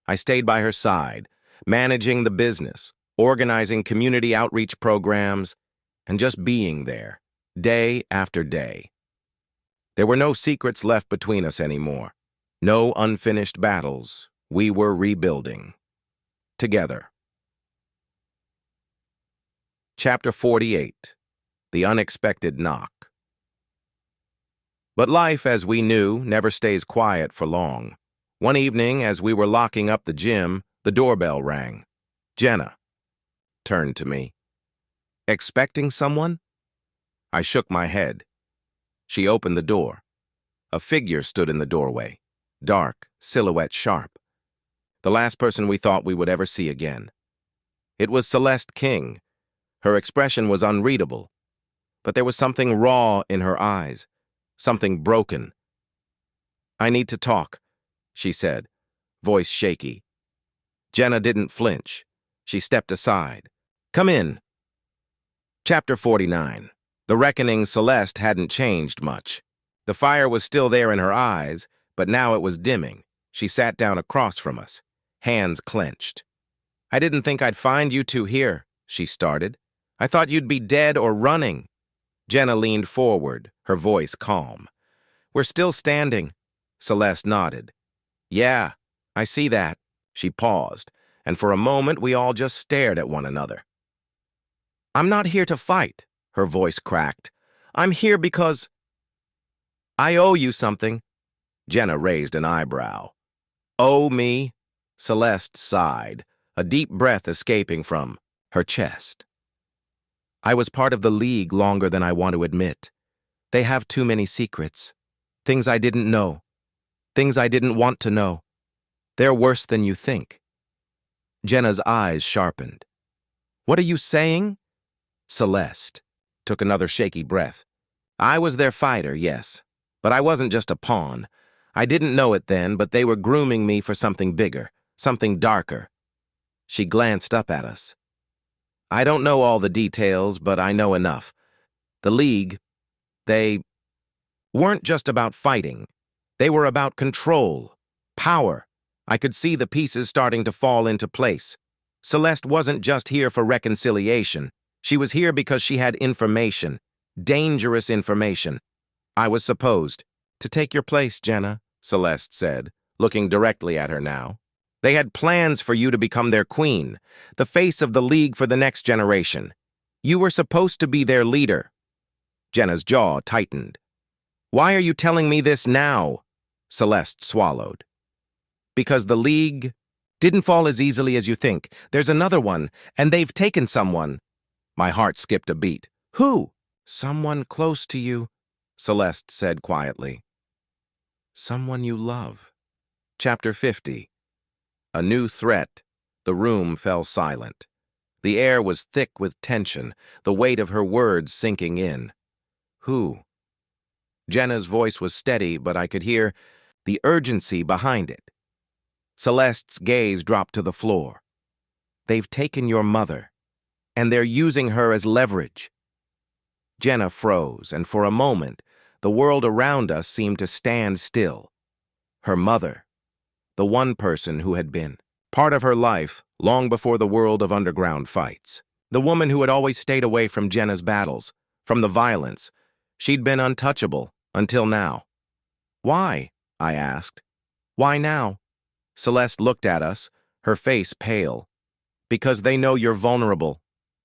I stayed by her side, managing the business, organizing community outreach programs, and just being there, day after day. There were no secrets left between us anymore. No unfinished battles. We were rebuilding. Together. Chapter 48. The Unexpected Knock. But life, as we knew, never stays quiet for long. One evening, as we were locking up the gym, the doorbell rang. Jenna turned to me. "Expecting someone?" I shook my head. She opened the door. A figure stood in the doorway, dark, silhouette sharp. The last person we thought we would ever see again. It was Celeste King. Her expression was unreadable, but there was something raw in her eyes, something broken. "I need to talk," she said, voice shaky. Jenna didn't flinch. She stepped aside. "Come in." Chapter 49. The reckoning Celeste hadn't changed much. The fire was still there in her eyes, but now it was dimming. She sat down across from us, hands clenched. "I didn't think I'd find you two here," she started. "I thought you'd be dead or running." Jenna leaned forward, her voice calm. "We're still standing." Celeste nodded. "Yeah, I see that." She paused, and for a moment we all just stared at one another. "I'm not here to fight," her voice cracked. "I'm here because I owe you something." Jenna raised an eyebrow. "Owe me?" Celeste sighed, a deep breath escaping from her chest. "I was part of the League longer than I want to admit. They have too many secrets. Things I didn't know. Things I didn't want to know. They're worse than you think." Jenna's eyes sharpened. "What are you saying?" Celeste took another shaky breath. "I was their fighter, yes, but I wasn't just a pawn. I didn't know it then, but they were grooming me for something bigger, something darker." She glanced up at us. "I don't know all the details, but I know enough. The League, they weren't just about fighting. They were about control, power. I could see the pieces starting to fall into place. Celeste wasn't just here for reconciliation. She was here because she had information, dangerous information. I was supposed to take your place, Jenna," Celeste said, looking directly at her now. "They had plans for you to become their queen, the face of the League for the next generation. You were supposed to be their leader." Jenna's jaw tightened. "Why are you telling me this now?" Celeste swallowed. "Because the League didn't fall as easily as you think. There's another one, and they've taken someone." My heart skipped a beat. "Who?" "Someone close to you," Celeste said quietly. "Someone you love." Chapter 50. A new threat The room fell silent. The air was thick with tension, the weight of her words sinking in. Who? Jenna's voice was steady, but I could hear the urgency behind it. Celeste's gaze dropped to the floor. They've taken your mother, and they're using her as leverage. Jenna froze, and for a moment, the world around us seemed to stand still. Her mother, the one person who had been part of her life long before the world of underground fights. The woman who had always stayed away from Jenna's battles, from the violence. She'd been untouchable until now. Why? I asked. Why now? Celeste looked at us, her face pale. Because they know you're vulnerable.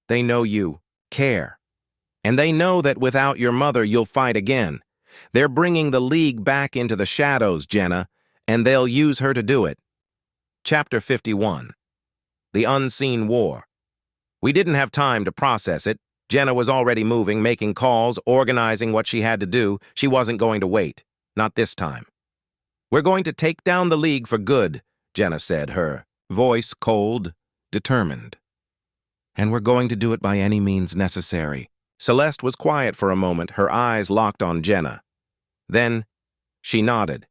They know you care. And they know that without your mother, you'll fight again. They're bringing the League back into the shadows, Jenna, and they'll use her to do it. Chapter 51. The Unseen War. We didn't have time to process it. Jenna was already moving, making calls, organizing what she had to do. She wasn't going to wait. Not this time. We're going to take down the League for good, Jenna said, her voice cold, determined. And we're going to do it by any means necessary. Celeste was quiet for a moment, her eyes locked on Jenna. Then she nodded.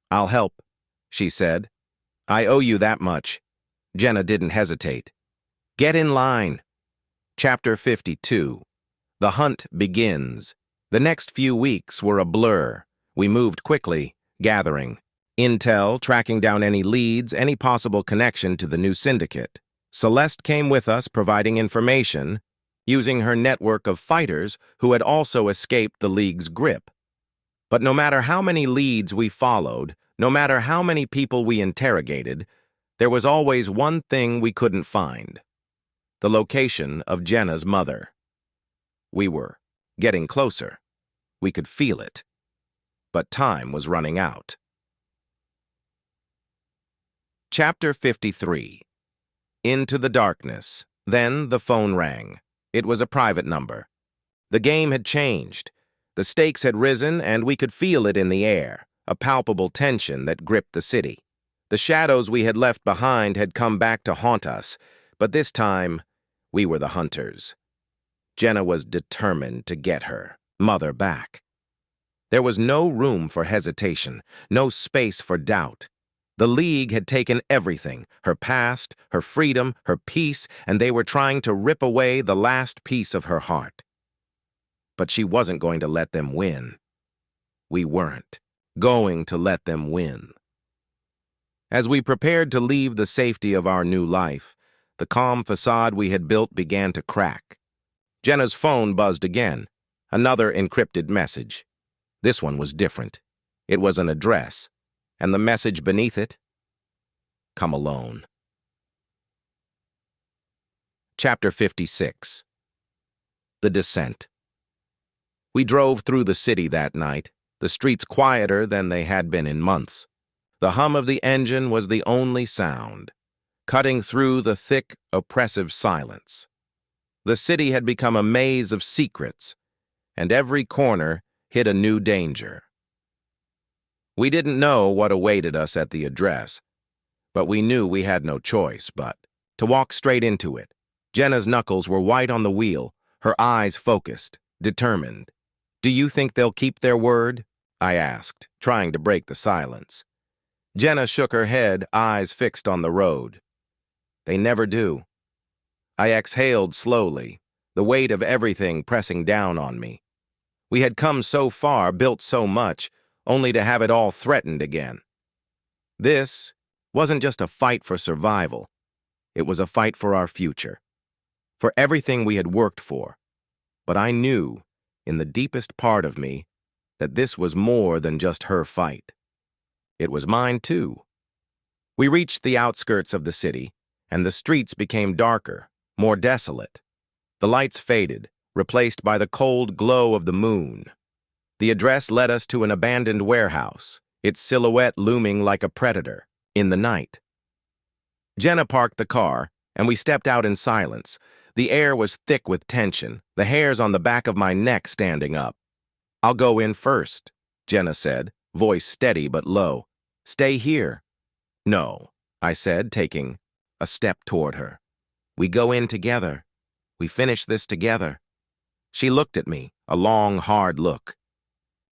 I'll help, she said. I owe you that much. Jenna didn't hesitate. Get in line. Chapter 52. The hunt begins. The next few weeks were a blur. We moved quickly, gathering intel, tracking down any leads, any possible connection to the new syndicate. Celeste came with us, providing information, using her network of fighters who had also escaped the League's grip. But no matter how many leads we followed, no matter how many people we interrogated, there was always one thing we couldn't find: the location of Jenna's mother. We were getting closer. We could feel it. But time was running out. Chapter 53. Into the darkness. Then the phone rang. It was a private number. The game had changed. The stakes had risen, and we could feel it in the air, a palpable tension that gripped the city. The shadows we had left behind had come back to haunt us, but this time, we were the hunters. Jenna was determined to get her mother back. There was no room for hesitation, no space for doubt. The League had taken everything, her past, her freedom, her peace, and they were trying to rip away the last piece of her heart. But she wasn't going to let them win. We weren't going to let them win. As we prepared to leave the safety of our new life, the calm facade we had built began to crack. Jenna's phone buzzed again, another encrypted message. This one was different. It was an address, and the message beneath it: come alone. Chapter 56. The Descent. We drove through the city that night, the streets quieter than they had been in months. The hum of the engine was the only sound, cutting through the thick, oppressive silence. The city had become a maze of secrets, and every corner hid a new danger. We didn't know what awaited us at the address, but we knew we had no choice but to walk straight into it. Jenna's knuckles were white on the wheel, her eyes focused, determined. Do you think they'll keep their word? I asked, trying to break the silence. Jenna shook her head, eyes fixed on the road. They never do. I exhaled slowly, the weight of everything pressing down on me. We had come so far, built so much, only to have it all threatened again. This wasn't just a fight for survival. It was a fight for our future, for everything we had worked for. But I knew, in the deepest part of me, that this was more than just her fight. It was mine too. We reached the outskirts of the city, and the streets became darker, more desolate. The lights faded, replaced by the cold glow of the moon. The address led us to an abandoned warehouse, its silhouette looming like a predator in the night. Jenna parked the car, and we stepped out in silence. The air was thick with tension, the hairs on the back of my neck standing up. I'll go in first, Jenna said, voice steady but low. Stay here. No, I said, taking a step toward her. We go in together. We finish this together. She looked at me, a long, hard look.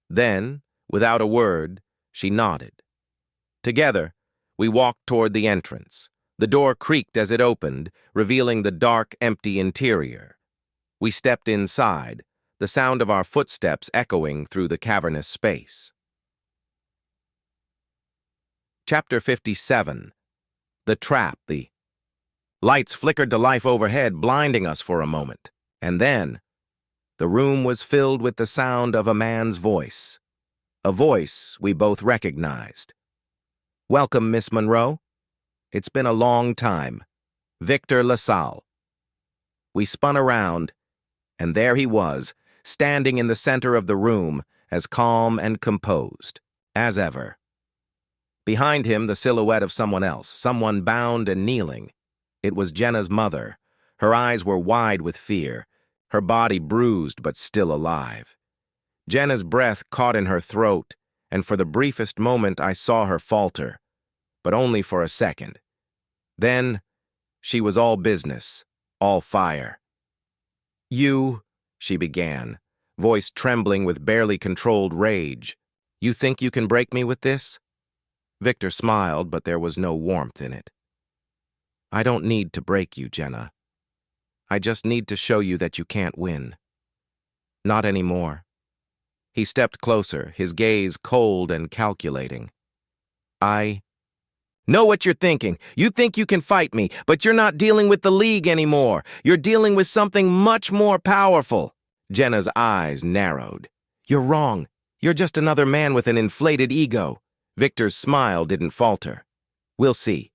Then, without a word, she nodded. Together, we walked toward the entrance. The door creaked as it opened, revealing the dark, empty interior. We stepped inside, the sound of our footsteps echoing through the cavernous space. Chapter 57. The Trap. The lights flickered to life overhead, blinding us for a moment. And then, the room was filled with the sound of a man's voice. A voice we both recognized. "Welcome, Miss Monroe. It's been a long time. Victor LaSalle." We spun around, and there he was, standing in the center of the room, as calm and composed as ever. Behind him, the silhouette of someone else, someone bound and kneeling. It was Jenna's mother. Her eyes were wide with fear, her body bruised but still alive. Jenna's breath caught in her throat, and for the briefest moment I saw her falter, but only for a second. Then, she was all business, all fire. "You," she began, voice trembling with barely controlled rage. "You think you can break me with this?" Victor smiled, but there was no warmth in it. "I don't need to break you, Jenna. I just need to show you that you can't win. Not anymore." He stepped closer, his gaze cold and calculating. "I know what you're thinking. You think you can fight me, but you're not dealing with the League anymore. You're dealing with something much more powerful." Jenna's eyes narrowed. "You're wrong. You're just another man with an inflated ego." Victor's smile didn't falter. "We'll see."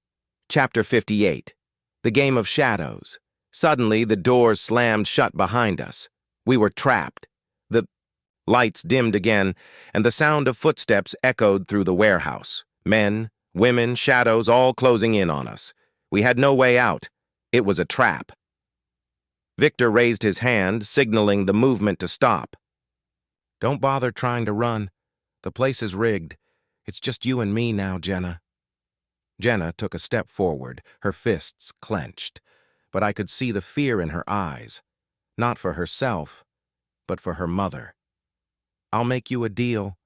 Chapter 58. The Game of Shadows. Suddenly, the doors slammed shut behind us. We were trapped. The lights dimmed again, and the sound of footsteps echoed through the warehouse. Men, women, shadows, all closing in on us. We had no way out. It was a trap. Victor raised his hand, signaling the movement to stop. "Don't bother trying to run. The place is rigged. It's just you and me now, Jenna." Jenna took a step forward, her fists clenched, but I could see the fear in her eyes, not for herself, but for her mother. "I'll make you a deal,"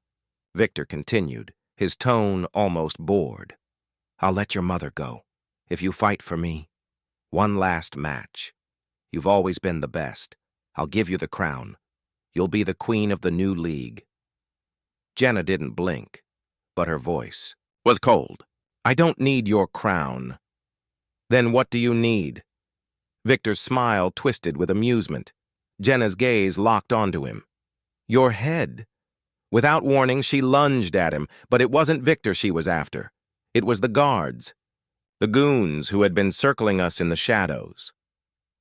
Victor continued, his tone almost bored. "I'll let your mother go, if you fight for me. One last match. You've always been the best. I'll give you the crown. You'll be the queen of the new league." Jenna didn't blink, but her voice was cold. "I don't need your crown." "Then what do you need?" Victor's smile twisted with amusement. Jenna's gaze locked onto him. "Your head." Without warning, she lunged at him, but it wasn't Victor she was after. It was the guards, the goons who had been circling us in the shadows.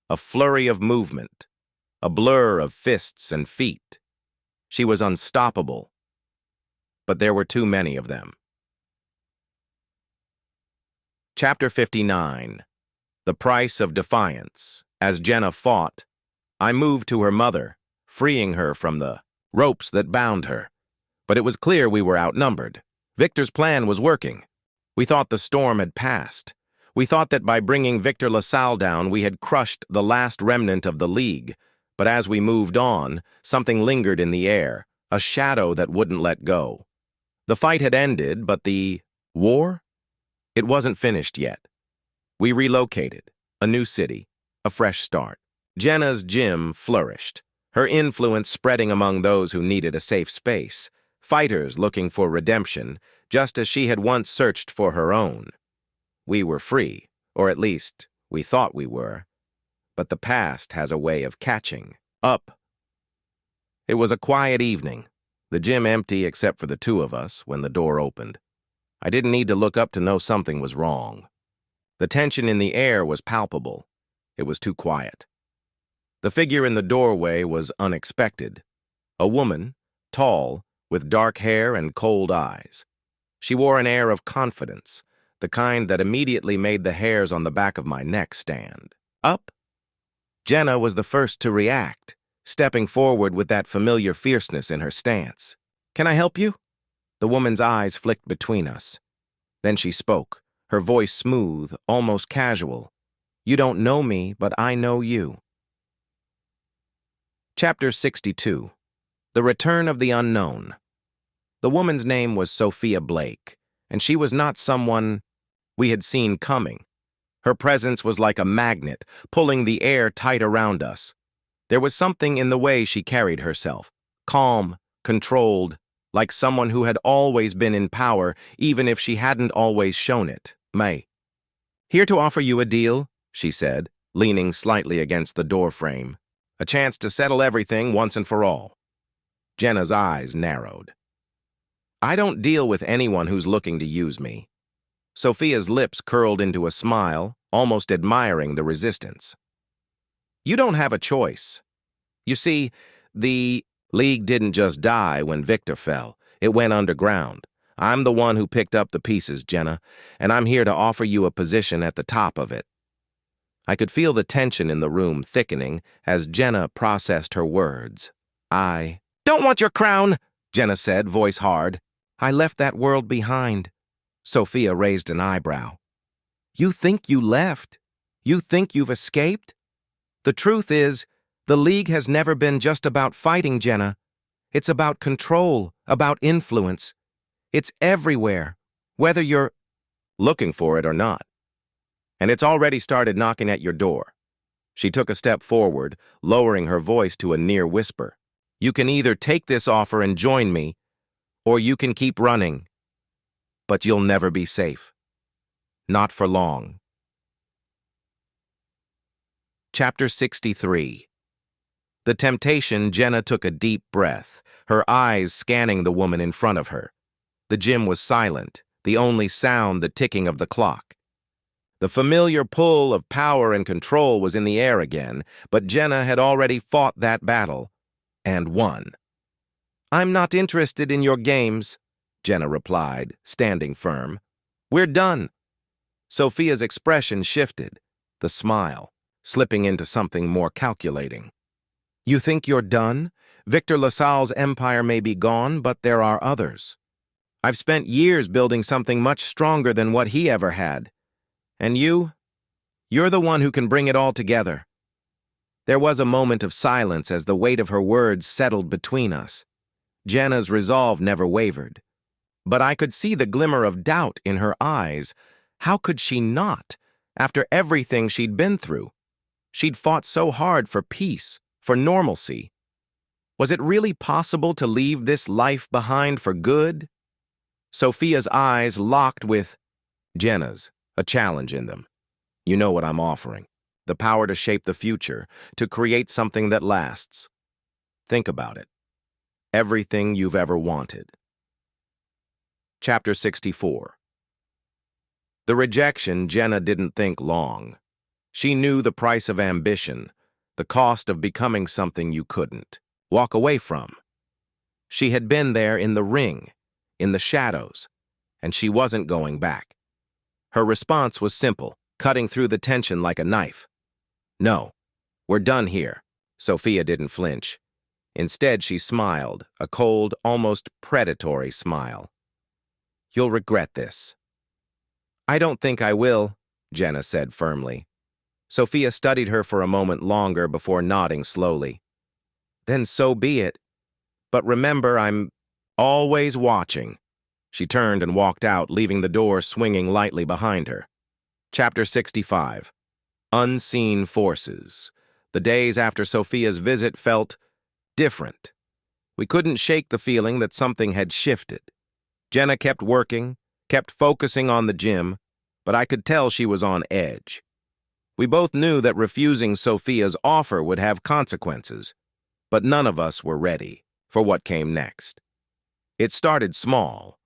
A flurry of movement, a blur of fists and feet. She was unstoppable, but there were too many of them. Chapter 59. The Price of Defiance. As Jenna fought, I moved to her mother, freeing her from the ropes that bound her. But it was clear we were outnumbered. Victor's plan was working. We thought the storm had passed. We thought that by bringing Victor LaSalle down, we had crushed the last remnant of the League. But as we moved on, something lingered in the air, a shadow that wouldn't let go. The fight had ended, but the war? It wasn't finished yet. We relocated, a new city, a fresh start. Jenna's gym flourished, her influence spreading among those who needed a safe space, fighters looking for redemption, just as she had once searched for her own. We were free, or at least we thought we were. But the past has a way of catching up. It was a quiet evening, the gym empty except for the two of us when the door opened. I didn't need to look up to know something was wrong. The tension in the air was palpable. It was too quiet. The figure in the doorway was unexpected. A woman, tall, with dark hair and cold eyes. She wore an air of confidence, the kind that immediately made the hairs on the back of my neck stand. "Up?" Jenna was the first to react, stepping forward with that familiar fierceness in her stance. "Can I help you?" The woman's eyes flicked between us. Then she spoke, her voice smooth, almost casual. You don't know me, but I know you. Chapter 62. The Return of the Unknown. The woman's name was Sophia Blake, and she was not someone we had seen coming. Her presence was like a magnet, pulling the air tight around us. There was something in the way she carried herself, calm, controlled, like someone who had always been in power, even if she hadn't always shown it. May. Here to offer you a deal, she said, leaning slightly against the doorframe. A chance to settle everything once and for all. Jenna's eyes narrowed. I don't deal with anyone who's looking to use me. Sophia's lips curled into a smile, almost admiring the resistance. You don't have a choice. You see, the League didn't just die when Victor fell. It went underground. I'm the one who picked up the pieces, Jenna, and I'm here to offer you a position at the top of it. I could feel the tension in the room thickening as Jenna processed her words. I don't want your crown, Jenna said, voice hard. I left that world behind. Sophia raised an eyebrow. You think you left? You think you've escaped? The truth is, the League has never been just about fighting, Jenna. It's about control, about influence. It's everywhere, whether you're looking for it or not. And it's already started knocking at your door. She took a step forward, lowering her voice to a near whisper. You can either take this offer and join me, or you can keep running. But you'll never be safe. Not for long. Chapter 63. The temptation, Jenna took a deep breath, her eyes scanning the woman in front of her. The gym was silent, the only sound the ticking of the clock. The familiar pull of power and control was in the air again, but Jenna had already fought that battle, and won. I'm not interested in your games, Jenna replied, standing firm. We're done. Sophia's expression shifted, the smile, slipping into something more calculating. You think you're done? Victor LaSalle's empire may be gone, but there are others. I've spent years building something much stronger than what he ever had. And you're the one who can bring it all together. There was a moment of silence as the weight of her words settled between us. Jenna's resolve never wavered. But I could see the glimmer of doubt in her eyes. How could she not, after everything she'd been through? She'd fought so hard for peace, for normalcy. Was it really possible to leave this life behind for good? Sophia's eyes locked with Jenna's, a challenge in them. You know what I'm offering. The power to shape the future, to create something that lasts. Think about it. Everything you've ever wanted. Chapter 64. The rejection, Jenna didn't think long. She knew the price of ambition, the cost of becoming something you couldn't walk away from. She had been there in the ring, in the shadows, and she wasn't going back. Her response was simple, cutting through the tension like a knife. No, we're done here. Sophia didn't flinch. Instead, she smiled, a cold, almost predatory smile. You'll regret this. I don't think I will, Jenna said firmly. Sophia studied her for a moment longer before nodding slowly. Then so be it. But remember, I'm always watching. She turned and walked out, leaving the door swinging lightly behind her. Chapter 65. Unseen Forces. The days after Sophia's visit felt different. We couldn't shake the feeling that something had shifted. Jenna kept working, kept focusing on the gym, but I could tell she was on edge. We both knew that refusing Sophia's offer would have consequences, but none of us were ready for what came next. It started small.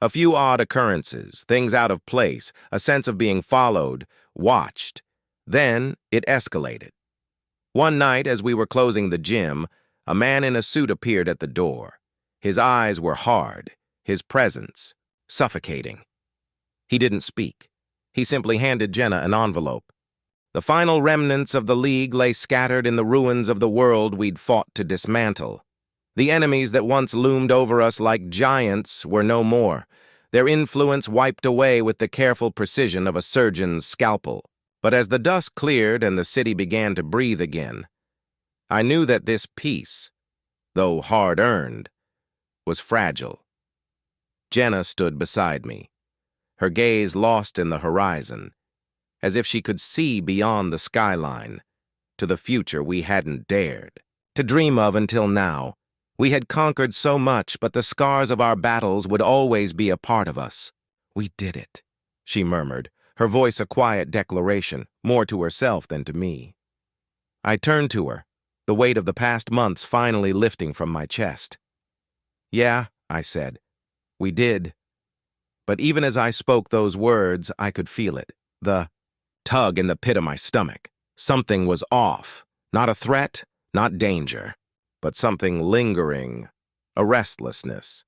A few odd occurrences, things out of place, a sense of being followed, watched. Then it escalated. One night, as we were closing the gym, a man in a suit appeared at the door. His eyes were hard, his presence suffocating. He didn't speak. He simply handed Jenna an envelope. The final remnants of the League lay scattered in the ruins of the world we'd fought to dismantle. The enemies that once loomed over us like giants were no more. their influence wiped away with the careful precision of a surgeon's scalpel. But as the dust cleared and the city began to breathe again, I knew that this peace, though hard-earned, was fragile. Jenna stood beside me, her gaze lost in the horizon, as if she could see beyond the skyline, to the future we hadn't dared to dream of until now. We had conquered so much, but the scars of our battles would always be a part of us. "We did it," she murmured, her voice a quiet declaration, more to herself than to me. I turned to her, the weight of the past months finally lifting from my chest. "Yeah," I said, "we did." But even as I spoke those words, I could feel it, the tug in the pit of my stomach. Something was off, not a threat, not danger, but something lingering, a restlessness.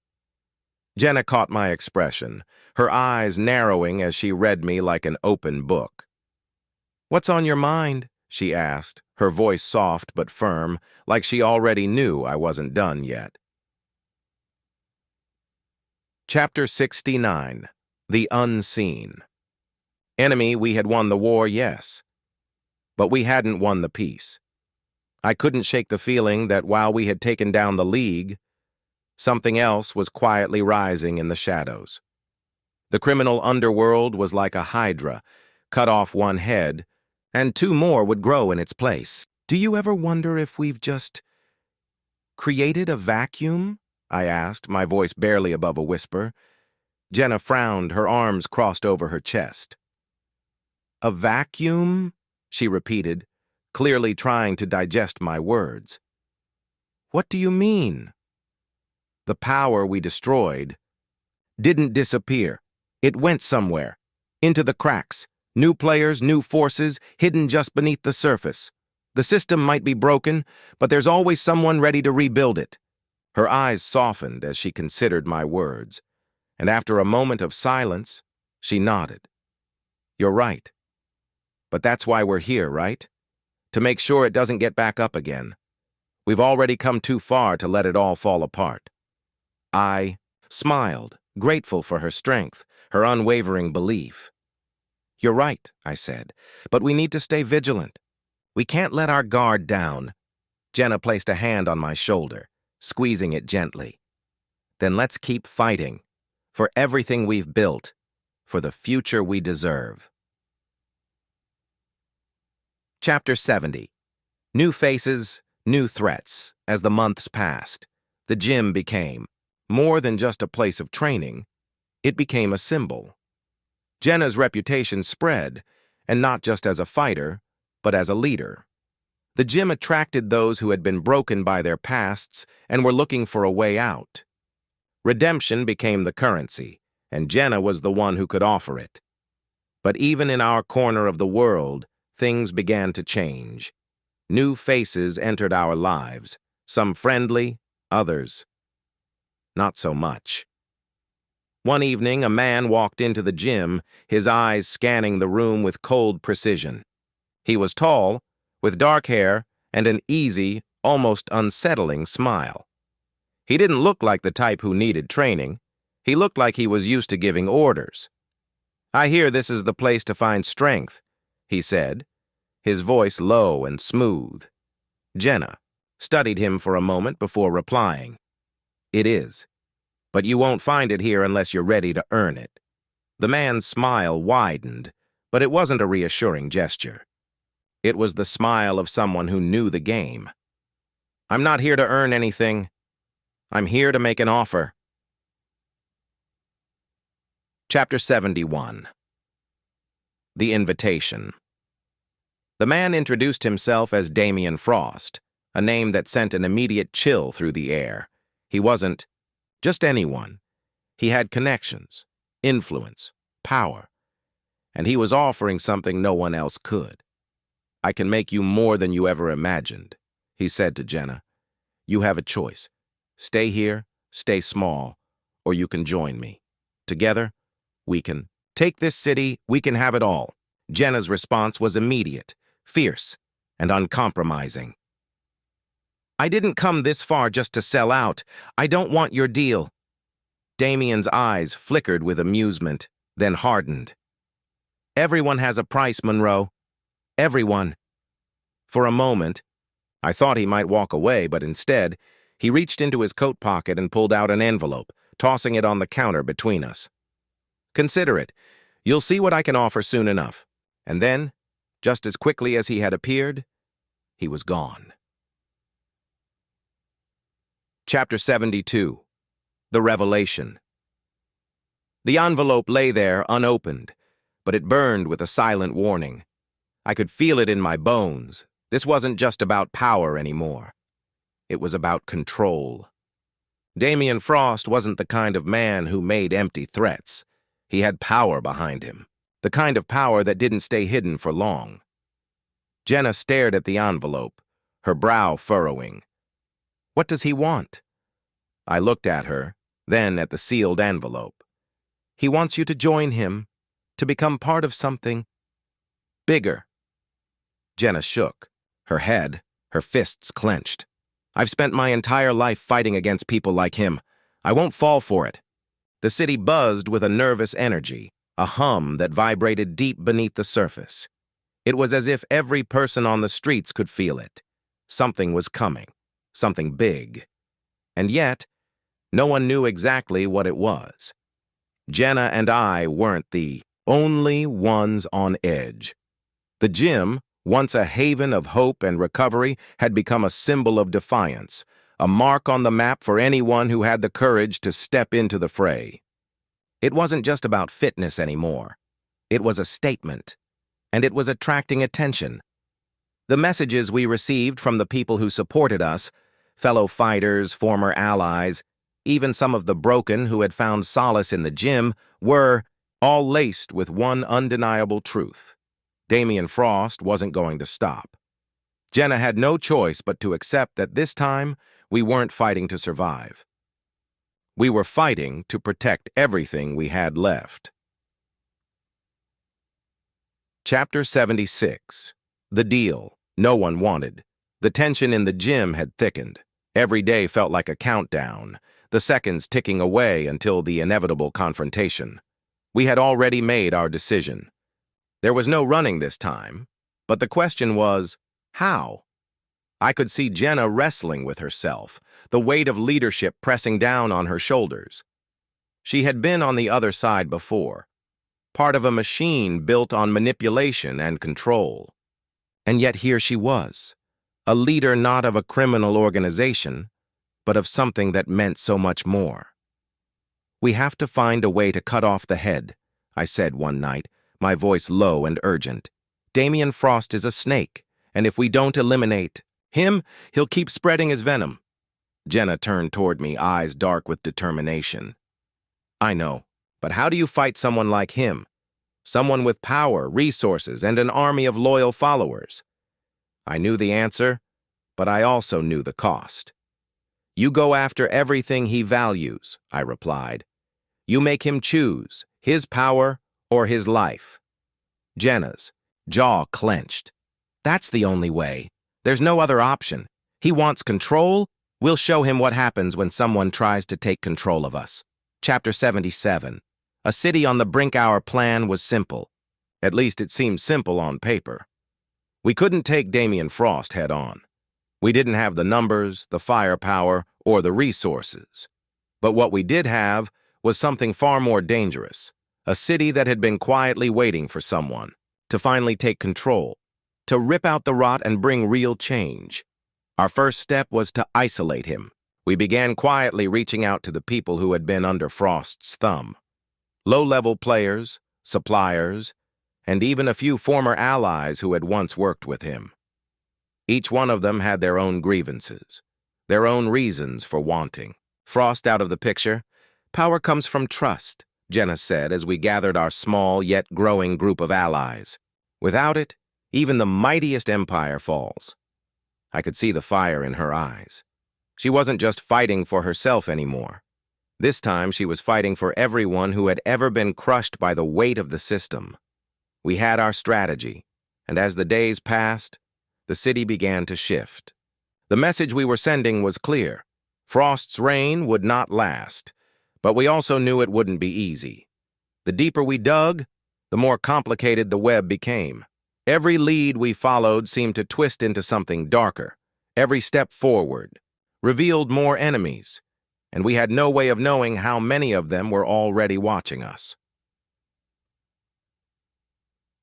Jenna caught my expression, her eyes narrowing as she read me like an open book. "What's on your mind?" she asked, her voice soft but firm, like she already knew I wasn't done yet. Chapter 69. The Unseen. Enemy, we had won the war, yes, but we hadn't won the peace. I couldn't shake the feeling that while we had taken down the League, something else was quietly rising in the shadows. The criminal underworld was like a hydra, cut off one head, and two more would grow in its place. "Do you ever wonder if we've just created a vacuum?" I asked, my voice barely above a whisper. Jenna frowned, her arms crossed over her chest. "A vacuum?" she repeated, clearly trying to digest my words. "What do you mean?" "The power we destroyed didn't disappear. It went somewhere, into the cracks. New players, new forces, hidden just beneath the surface. The system might be broken, but there's always someone ready to rebuild it." Her eyes softened as she considered my words, and after a moment of silence, she nodded. "You're right. But that's why we're here, right? To make sure it doesn't get back up again. We've already come too far to let it all fall apart." I smiled, grateful for her strength, her unwavering belief. "You're right," I said, "but we need to stay vigilant. We can't let our guard down." Jenna placed a hand on my shoulder, squeezing it gently. "Then let's keep fighting, for everything we've built, for the future we deserve." Chapter 70. New faces, new threats. As the months passed, the gym became more than just a place of training. It became a symbol. Jenna's reputation spread, and not just as a fighter, but as a leader. The gym attracted those who had been broken by their pasts and were looking for a way out. Redemption became the currency, and Jenna was the one who could offer it. But even in our corner of the world, things began to change. New faces entered our lives, some friendly, others not so much. One evening, a man walked into the gym, his eyes scanning the room with cold precision. He was tall, with dark hair and an easy, almost unsettling smile. He didn't look like the type who needed training. He looked like he was used to giving orders. "I hear this is the place to find strength," he said, his voice low and smooth. Jenna studied him for a moment before replying. "It is, but you won't find it here unless you're ready to earn it." The man's smile widened, but it wasn't a reassuring gesture. It was the smile of someone who knew the game. "I'm not here to earn anything. I'm here to make an offer." Chapter 71. The Invitation. The man introduced himself as Damien Frost, a name that sent an immediate chill through the air. He wasn't just anyone. He had connections, influence, power, and he was offering something no one else could. "I can make you more than you ever imagined," he said to Jenna. "You have a choice. Stay here, stay small, or you can join me. Together, we can take this city, we can have it all." Jenna's response was immediate, fierce, and uncompromising. "I didn't come this far just to sell out. I don't want your deal." Damien's eyes flickered with amusement, then hardened. "Everyone has a price, Monroe. Everyone." For a moment, I thought he might walk away, but instead, he reached into his coat pocket and pulled out an envelope, tossing it on the counter between us. "Consider it. You'll see what I can offer soon enough." And then, just as quickly as he had appeared, he was gone. Chapter 72. The Revelation. The envelope lay there unopened, but it burned with a silent warning. I could feel it in my bones. This wasn't just about power anymore. It was about control. Damien Frost wasn't the kind of man who made empty threats. He had power behind him, the kind of power that didn't stay hidden for long. Jenna stared at the envelope, her brow furrowing. "What does he want?" I looked at her, then at the sealed envelope. "He wants you to join him, to become part of something bigger." Jenna shook, her head, her fists clenched. "I've spent my entire life fighting against people like him. I won't fall for it." The city buzzed with a nervous energy, a hum that vibrated deep beneath the surface. It was as if every person on the streets could feel it. Something was coming, something big. And yet, no one knew exactly what it was. Jenna and I weren't the only ones on edge. The gym, once a haven of hope and recovery, had become a symbol of defiance, a mark on the map for anyone who had the courage to step into the fray. It wasn't just about fitness anymore. It was a statement, and it was attracting attention. The messages we received from the people who supported us, fellow fighters, former allies, even some of the broken who had found solace in the gym, were all laced with one undeniable truth. Damien Frost wasn't going to stop. Jenna had no choice but to accept that this time we weren't fighting to survive. We were fighting to protect everything we had left. Chapter 76. The deal no one wanted. The tension in the gym had thickened. Every day felt like a countdown, the seconds ticking away until the inevitable confrontation. We had already made our decision. There was no running this time, but the question was, how? I could see Jenna wrestling with herself, the weight of leadership pressing down on her shoulders. She had been on the other side before, part of a machine built on manipulation and control. And yet here she was, a leader not of a criminal organization, but of something that meant so much more. "We have to find a way to cut off the head," I said one night, my voice low and urgent. "Damien Frost is a snake, and if we don't eliminate him, he'll keep spreading his venom." Jenna turned toward me, eyes dark with determination. "I know, but how do you fight someone like him? Someone with power, resources, and an army of loyal followers?" I knew the answer, but I also knew the cost. "You go after everything he values," I replied. "You make him choose his power or his life." Jenna's jaw clenched. "That's the only way. There's no other option. He wants control. We'll show him what happens when someone tries to take control of us." Chapter 77. A city on the brink. Our plan was simple. At least it seemed simple on paper. We couldn't take Damien Frost head on. We didn't have the numbers, the firepower, or the resources. But what we did have was something far more dangerous. A city that had been quietly waiting for someone to finally take control, to rip out the rot and bring real change. Our first step was to isolate him. We began quietly reaching out to the people who had been under Frost's thumb. Low-level players, suppliers, and even a few former allies who had once worked with him. Each one of them had their own grievances, their own reasons for wanting Frost out of the picture. "Power comes from trust," Jenna said as we gathered our small yet growing group of allies. "Without it, even the mightiest empire falls." I could see the fire in her eyes. She wasn't just fighting for herself anymore. This time she was fighting for everyone who had ever been crushed by the weight of the system. We had our strategy, and as the days passed, the city began to shift. The message we were sending was clear. Frost's reign would not last, But we also knew it wouldn't be easy. The deeper we dug, the more complicated the web became. Every lead we followed seemed to twist into something darker. Every step forward revealed more enemies, and we had no way of knowing how many of them were already watching us.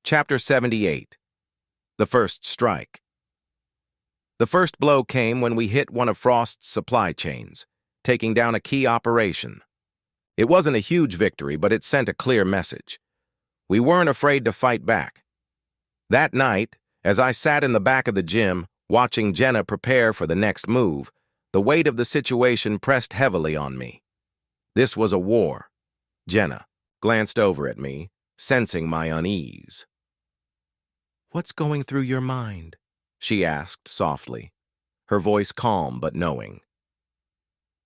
Chapter 78. The First Strike. The first blow came when we hit one of Frost's supply chains, taking down a key operation. It wasn't a huge victory, but it sent a clear message. We weren't afraid to fight back. That night, as I sat in the back of the gym, watching Jenna prepare for the next move, the weight of the situation pressed heavily on me. This was a war. Jenna glanced over at me, sensing my unease. "What's going through your mind?" she asked softly, her voice calm but knowing.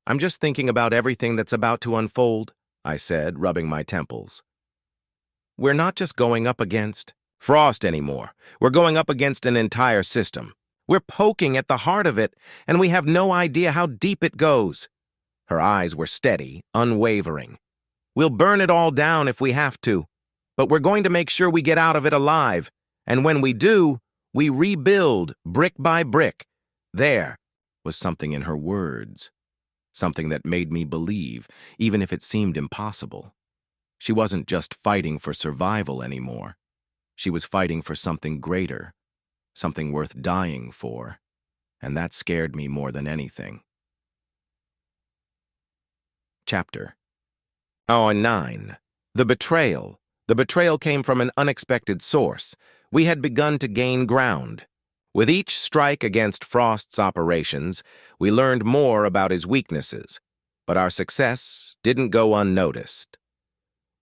"I'm just thinking about everything that's about to unfold," I said, rubbing my temples. "We're not just going up against Frost anymore. We're going up against an entire system. We're poking at the heart of it, and we have no idea how deep it goes." Her eyes were steady, unwavering. "We'll burn it all down if we have to, but we're going to make sure we get out of it alive, and when we do, we rebuild brick by brick." There was something in her words, something that made me believe, even if it seemed impossible. She wasn't just fighting for survival anymore. She was fighting for something greater, something worth dying for, and that scared me more than anything. Chapter 9. The Betrayal. The betrayal came from an unexpected source. We had begun to gain ground. With each strike against Frost's operations, we learned more about his weaknesses, but our success didn't go unnoticed.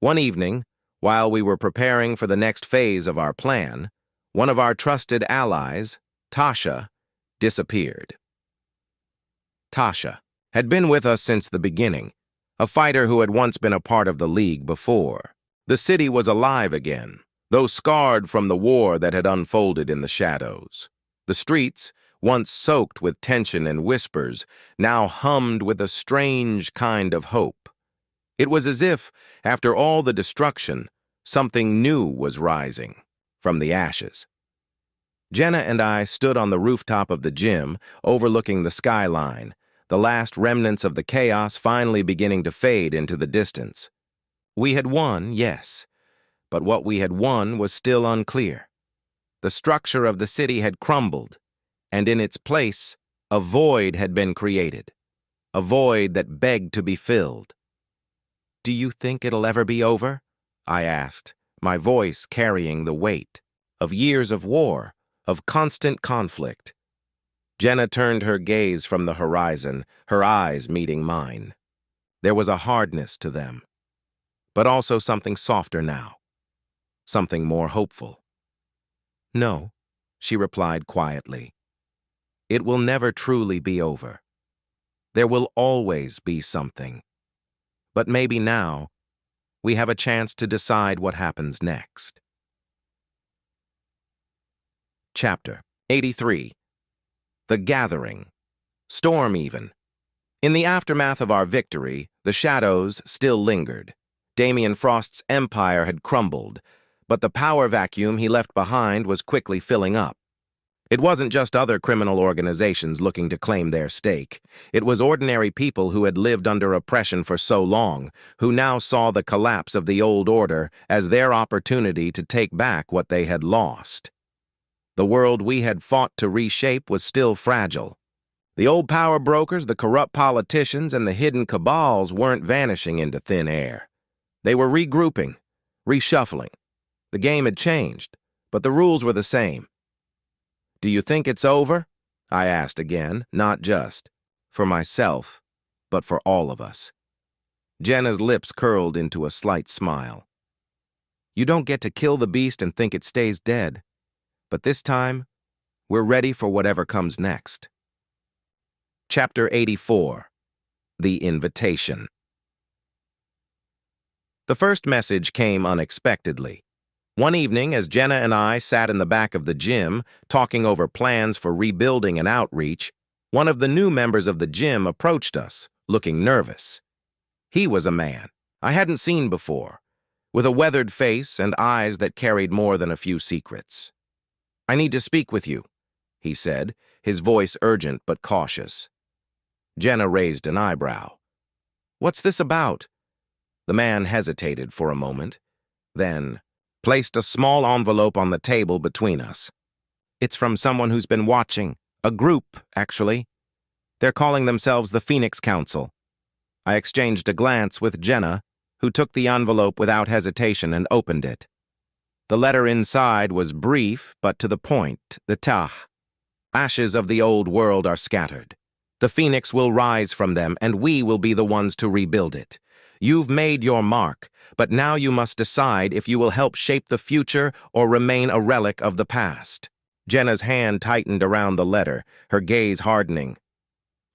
One evening, while we were preparing for the next phase of our plan, one of our trusted allies, Tasha, disappeared. Tasha had been with us since the beginning, a fighter who had once been a part of the League before. The city was alive again, though scarred from the war that had unfolded in the shadows. The streets, once soaked with tension and whispers, now hummed with a strange kind of hope. It was as if, after all the destruction, something new was rising from the ashes. Jenna and I stood on the rooftop of the gym, overlooking the skyline, the last remnants of the chaos finally beginning to fade into the distance. We had won, yes, but what we had won was still unclear. The structure of the city had crumbled, and in its place, a void had been created, a void that begged to be filled. "Do you think it'll ever be over?" I asked, my voice carrying the weight of years of war, of constant conflict. Jenna turned her gaze from the horizon, her eyes meeting mine. There was a hardness to them, but also something softer now, something more hopeful. "No," she replied quietly. "It will never truly be over. There will always be something. But maybe now, we have a chance to decide what happens next." Chapter 83. The Gathering. Storm even. In the aftermath of our victory, the shadows still lingered. Damien Frost's empire had crumbled, but the power vacuum he left behind was quickly filling up. It wasn't just other criminal organizations looking to claim their stake. It was ordinary people who had lived under oppression for so long, who now saw the collapse of the old order as their opportunity to take back what they had lost. The world we had fought to reshape was still fragile. The old power brokers, the corrupt politicians, and the hidden cabals weren't vanishing into thin air. They were regrouping, reshuffling. The game had changed, but the rules were the same. "Do you think it's over?" I asked again, not just for myself, but for all of us. Jenna's lips curled into a slight smile. "You don't get to kill the beast and think it stays dead. But this time, we're ready for whatever comes next." Chapter 84. The Invitation. The first message came unexpectedly. One evening, as Jenna and I sat in the back of the gym, talking over plans for rebuilding and outreach, one of the new members of the gym approached us, looking nervous. He was a man I hadn't seen before, with a weathered face and eyes that carried more than a few secrets. "I need to speak with you," he said, his voice urgent but cautious. Jenna raised an eyebrow. "What's this about?" The man hesitated for a moment, then placed a small envelope on the table between us. "It's from someone who's been watching. A group, actually. They're calling themselves the Phoenix Council." I exchanged a glance with Jenna, who took the envelope without hesitation and opened it. The letter inside was brief, but to the point, the tah. "Ashes of the old world are scattered. The Phoenix will rise from them, and we will be the ones to rebuild it. You've made your mark, but now you must decide if you will help shape the future or remain a relic of the past." Jenna's hand tightened around the letter, her gaze hardening.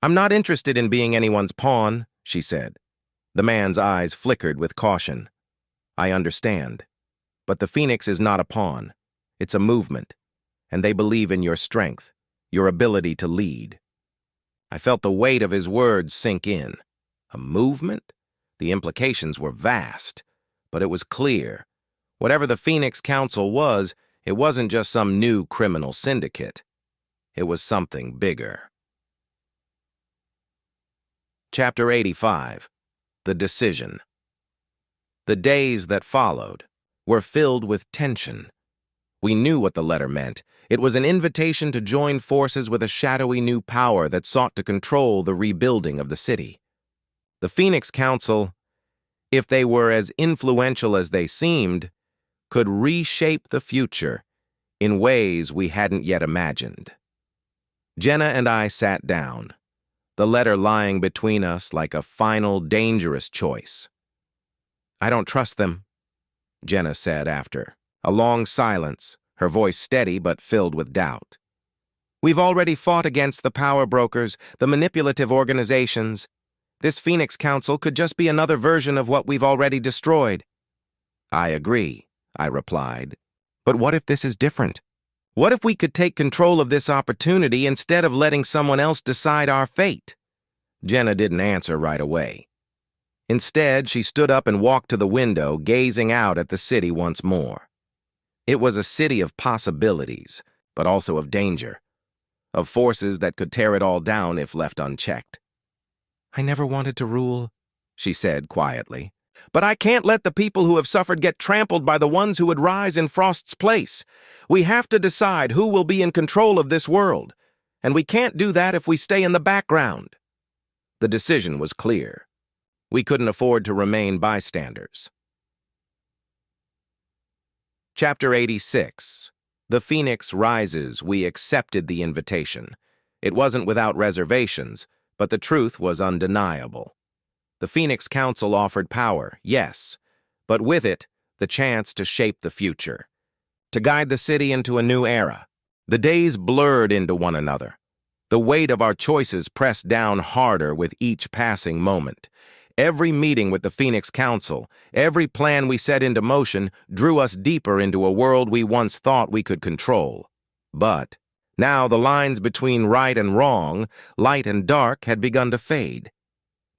"I'm not interested in being anyone's pawn," she said. The man's eyes flickered with caution. "I understand. But the Phoenix is not a pawn. It's a movement, and they believe in your strength, your ability to lead." I felt the weight of his words sink in. A movement? The implications were vast, but it was clear. Whatever the Phoenix Council was, it wasn't just some new criminal syndicate. It was something bigger. Chapter 85. The Decision. The days that followed were filled with tension. We knew what the letter meant. It was an invitation to join forces with a shadowy new power that sought to control the rebuilding of the city. The Phoenix Council, if they were as influential as they seemed, could reshape the future in ways we hadn't yet imagined. Jenna and I sat down, the letter lying between us like a final, dangerous choice. "I don't trust them," Jenna said after a long silence, her voice steady but filled with doubt. "We've already fought against the power brokers, the manipulative organizations. This Phoenix Council could just be another version of what we've already destroyed." "I agree," I replied. "But what if this is different? What if we could take control of this opportunity instead of letting someone else decide our fate?" Jenna didn't answer right away. Instead, she stood up and walked to the window, gazing out at the city once more. It was a city of possibilities, but also of danger, of forces that could tear it all down if left unchecked. "I never wanted to rule," she said quietly. "But I can't let the people who have suffered get trampled by the ones who would rise in Frost's place. We have to decide who will be in control of this world, and we can't do that if we stay in the background." The decision was clear. We couldn't afford to remain bystanders. Chapter 86. The Phoenix Rises. We accepted the invitation. It wasn't without reservations, but the truth was undeniable. The Phoenix Council offered power, yes, but with it, the chance to shape the future, to guide the city into a new era. The days blurred into one another. The weight of our choices pressed down harder with each passing moment. Every meeting with the Phoenix Council, every plan we set into motion drew us deeper into a world we once thought we could control. But now the lines between right and wrong, light and dark, had begun to fade.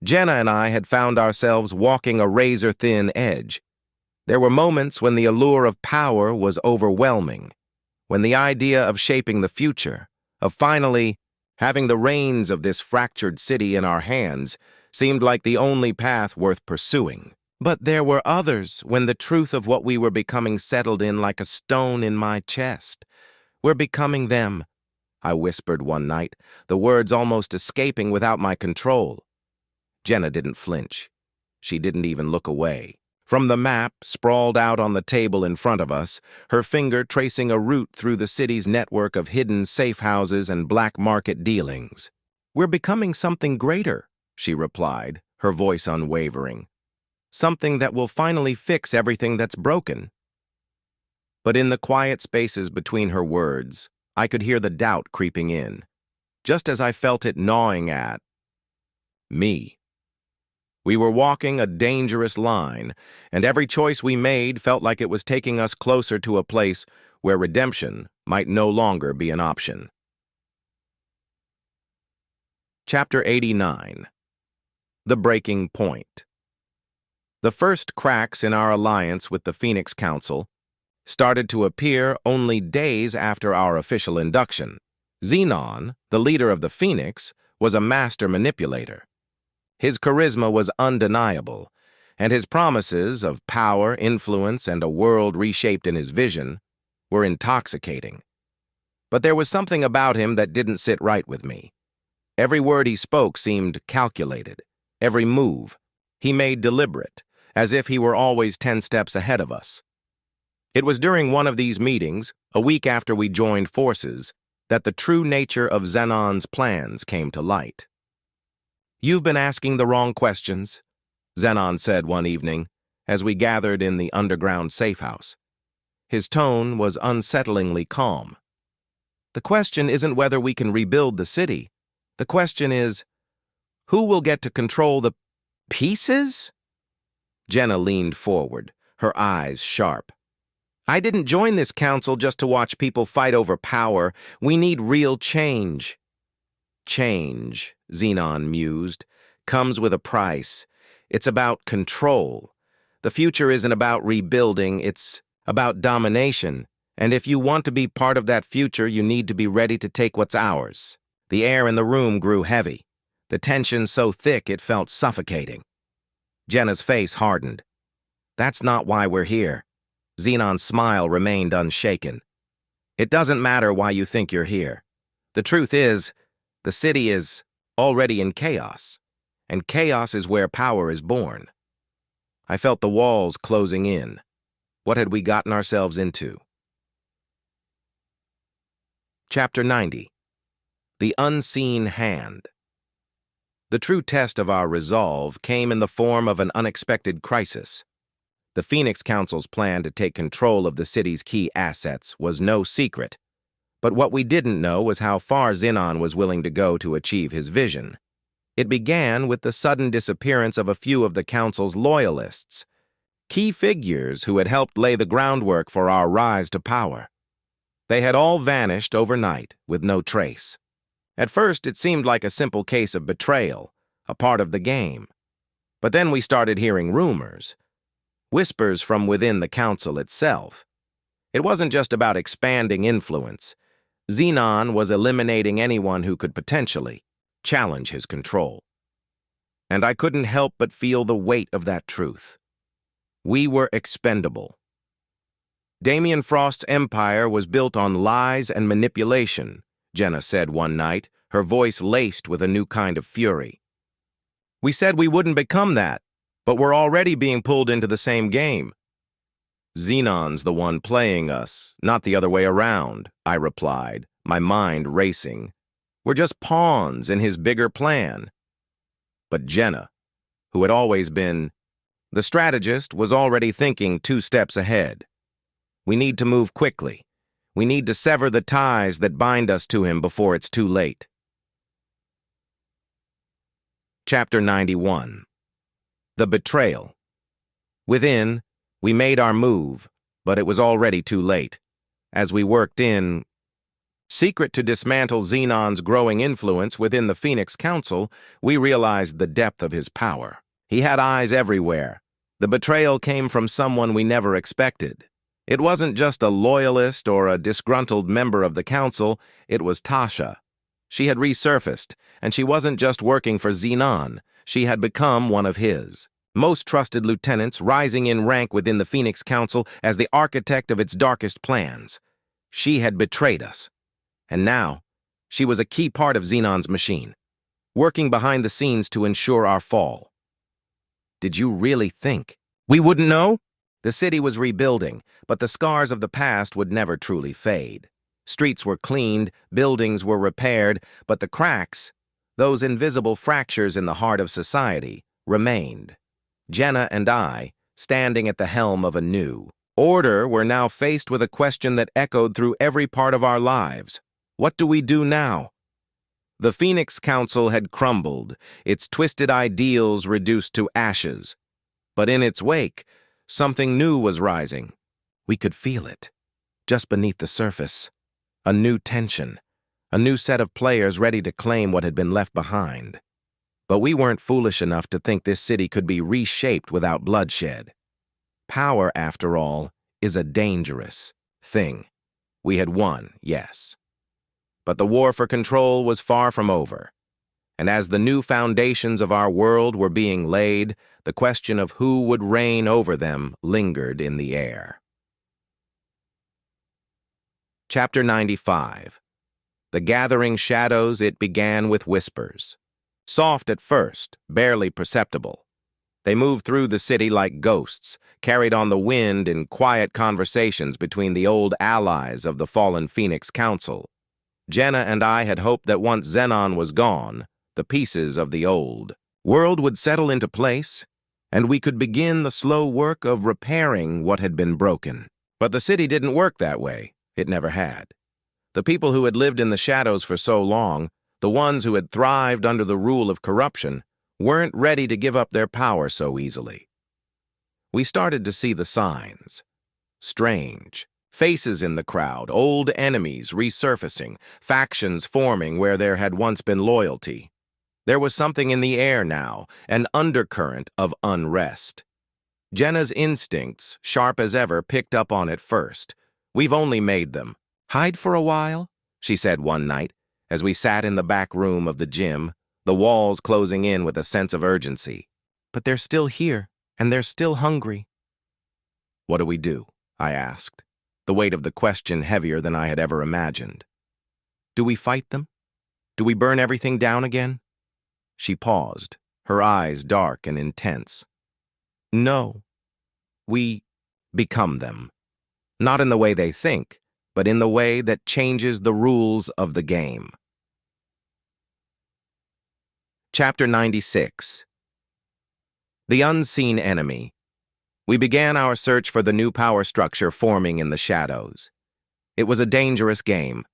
Jenna and I had found ourselves walking a razor-thin edge. There were moments when the allure of power was overwhelming, when the idea of shaping the future, of finally having the reins of this fractured city in our hands, seemed like the only path worth pursuing. But there were others when the truth of what we were becoming settled in like a stone in my chest. "We're becoming them," I whispered one night, the words almost escaping without my control. Jenna didn't flinch. She didn't even look away. From the map, sprawled out on the table in front of us, her finger tracing a route through the city's network of hidden safe houses and black market dealings. "We're becoming something greater," she replied, her voice unwavering. "Something that will finally fix everything that's broken." But in the quiet spaces between her words, I could hear the doubt creeping in, just as I felt it gnawing at me. We were walking a dangerous line, and every choice we made felt like it was taking us closer to a place where redemption might no longer be an option. Chapter 89. The Breaking Point. The first cracks in our alliance with the Phoenix Council started to appear only days after our official induction. Xenon, the leader of the Phoenix, was a master manipulator. His charisma was undeniable, and his promises of power, influence, and a world reshaped in his vision were intoxicating. But there was something about him that didn't sit right with me. Every word he spoke seemed calculated. Every move he made deliberate, as if he were always 10 steps ahead of us. It was during one of these meetings, a week after we joined forces, that the true nature of Xenon's plans came to light. "You've been asking the wrong questions," Xenon said one evening, as we gathered in the underground safe house. His tone was unsettlingly calm. "The question isn't whether we can rebuild the city. The question is, who will get to control the pieces?" Jenna leaned forward, her eyes sharp. "I didn't join this council just to watch people fight over power. We need real change." "Change," Xenon mused, "comes with a price. It's about control. The future isn't about rebuilding, it's about domination. And if you want to be part of that future, you need to be ready to take what's ours." The air in the room grew heavy, the tension so thick it felt suffocating. Jenna's face hardened. "That's not why we're here." Xenon's smile remained unshaken. "It doesn't matter why you think you're here. The truth is, the city is already in chaos, and chaos is where power is born." I felt the walls closing in. What had we gotten ourselves into? Chapter 90. The Unseen Hand. The true test of our resolve came in the form of an unexpected crisis. The Phoenix Council's plan to take control of the city's key assets was no secret, but what we didn't know was how far Xenon was willing to go to achieve his vision. It began with the sudden disappearance of a few of the Council's loyalists, key figures who had helped lay the groundwork for our rise to power. They had all vanished overnight with no trace. At first, it seemed like a simple case of betrayal, a part of the game. But then we started hearing rumors, whispers from within the council itself. It wasn't just about expanding influence. Xenon was eliminating anyone who could potentially challenge his control. And I couldn't help but feel the weight of that truth. We were expendable. Damien Frost's empire was built on lies and manipulation, Jenna said one night, her voice laced with a new kind of fury. "We said we wouldn't become that, but we're already being pulled into the same game." "Xenon's the one playing us, not the other way around," I replied, my mind racing. "We're just pawns in his bigger plan." But Jenna, who had always been the strategist, was already thinking 2 steps ahead. "We need to move quickly. We need to sever the ties that bind us to him before it's too late." Chapter 91. The Betrayal. Within, we made our move, but it was already too late. As we worked in, secret to dismantle Xenon's growing influence within the Phoenix Council, we realized the depth of his power. He had eyes everywhere. The betrayal came from someone we never expected. It wasn't just a loyalist or a disgruntled member of the council, it was Tasha. She had resurfaced, and she wasn't just working for Xenon, she had become one of his most trusted lieutenants, rising in rank within the Phoenix Council as the architect of its darkest plans. She had betrayed us, and now she was a key part of Xenon's machine, working behind the scenes to ensure our fall. Did you really think we wouldn't know? The city was rebuilding, but the scars of the past would never truly fade. Streets were cleaned, buildings were repaired, but the cracks, those invisible fractures in the heart of society, remained. Jenna and I, standing at the helm of a new order, were now faced with a question that echoed through every part of our lives. What do we do now? The Phoenix Council had crumbled, its twisted ideals reduced to ashes. But in its wake, something new was rising. We could feel it, just beneath the surface. A new tension, a new set of players ready to claim what had been left behind. But we weren't foolish enough to think this city could be reshaped without bloodshed. Power, after all, is a dangerous thing. We had won, yes. But the war for control was far from over. And as the new foundations of our world were being laid, the question of who would reign over them lingered in the air. Chapter 95. The gathering shadows, it began with whispers. Soft at first, barely perceptible. They moved through the city like ghosts, carried on the wind in quiet conversations between the old allies of the fallen Phoenix Council. Jenna and I had hoped that once Xenon was gone, the pieces of the old world would settle into place, and we could begin the slow work of repairing what had been broken. But the city didn't work that way. It never had. The people who had lived in the shadows for so long, the ones who had thrived under the rule of corruption, weren't ready to give up their power so easily. We started to see the signs. Strange. Faces in the crowd, old enemies resurfacing, factions forming where there had once been loyalty. There was something in the air now, an undercurrent of unrest. Jenna's instincts, sharp as ever, picked up on it first. "We've only made them. Hide for a while," she said one night, as we sat in the back room of the gym, the walls closing in with a sense of urgency. "But they're still here, and they're still hungry." "What do we do?" I asked, the weight of the question heavier than I had ever imagined. "Do we fight them? Do we burn everything down again?" She paused, her eyes dark and intense. "No. We become them. Not in the way they think, but in the way that changes the rules of the game." Chapter 96. The Unseen Enemy. We began our search for the new power structure forming in the shadows. It was a dangerous game.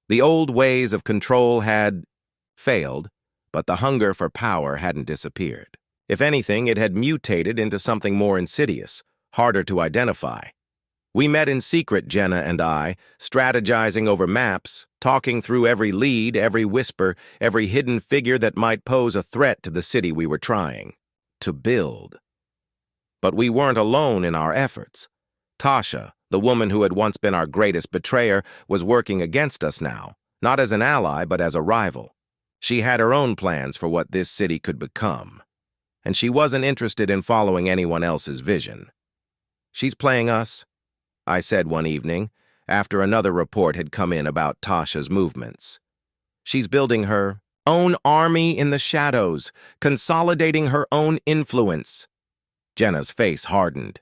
The old ways of control had failed, but the hunger for power hadn't disappeared. If anything, it had mutated into something more insidious, harder to identify. We met in secret, Jenna and I, strategizing over maps, talking through every lead, every whisper, every hidden figure that might pose a threat to the city we were trying to build. But we weren't alone in our efforts. Tasha, the woman who had once been our greatest betrayer, was working against us now, not as an ally, but as a rival. She had her own plans for what this city could become, and she wasn't interested in following anyone else's vision. "She's playing us," I said one evening, after another report had come in about Tasha's movements. "She's building her own army in the shadows, consolidating her own influence." Jenna's face hardened.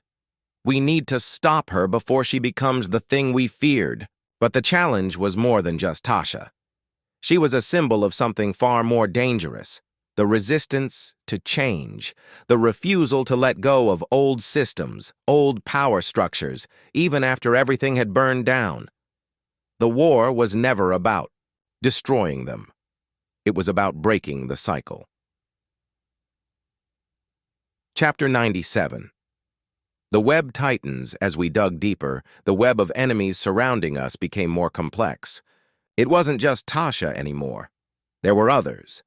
"We need to stop her before she becomes the thing we feared." But the challenge was more than just Tasha. She was a symbol of something far more dangerous, the resistance to change, the refusal to let go of old systems, old power structures, even after everything had burned down. The war was never about destroying them. It was about breaking the cycle. Chapter 97. The web tightens as we dug deeper. The web of enemies surrounding us became more complex. It wasn't just Tasha anymore. There were others.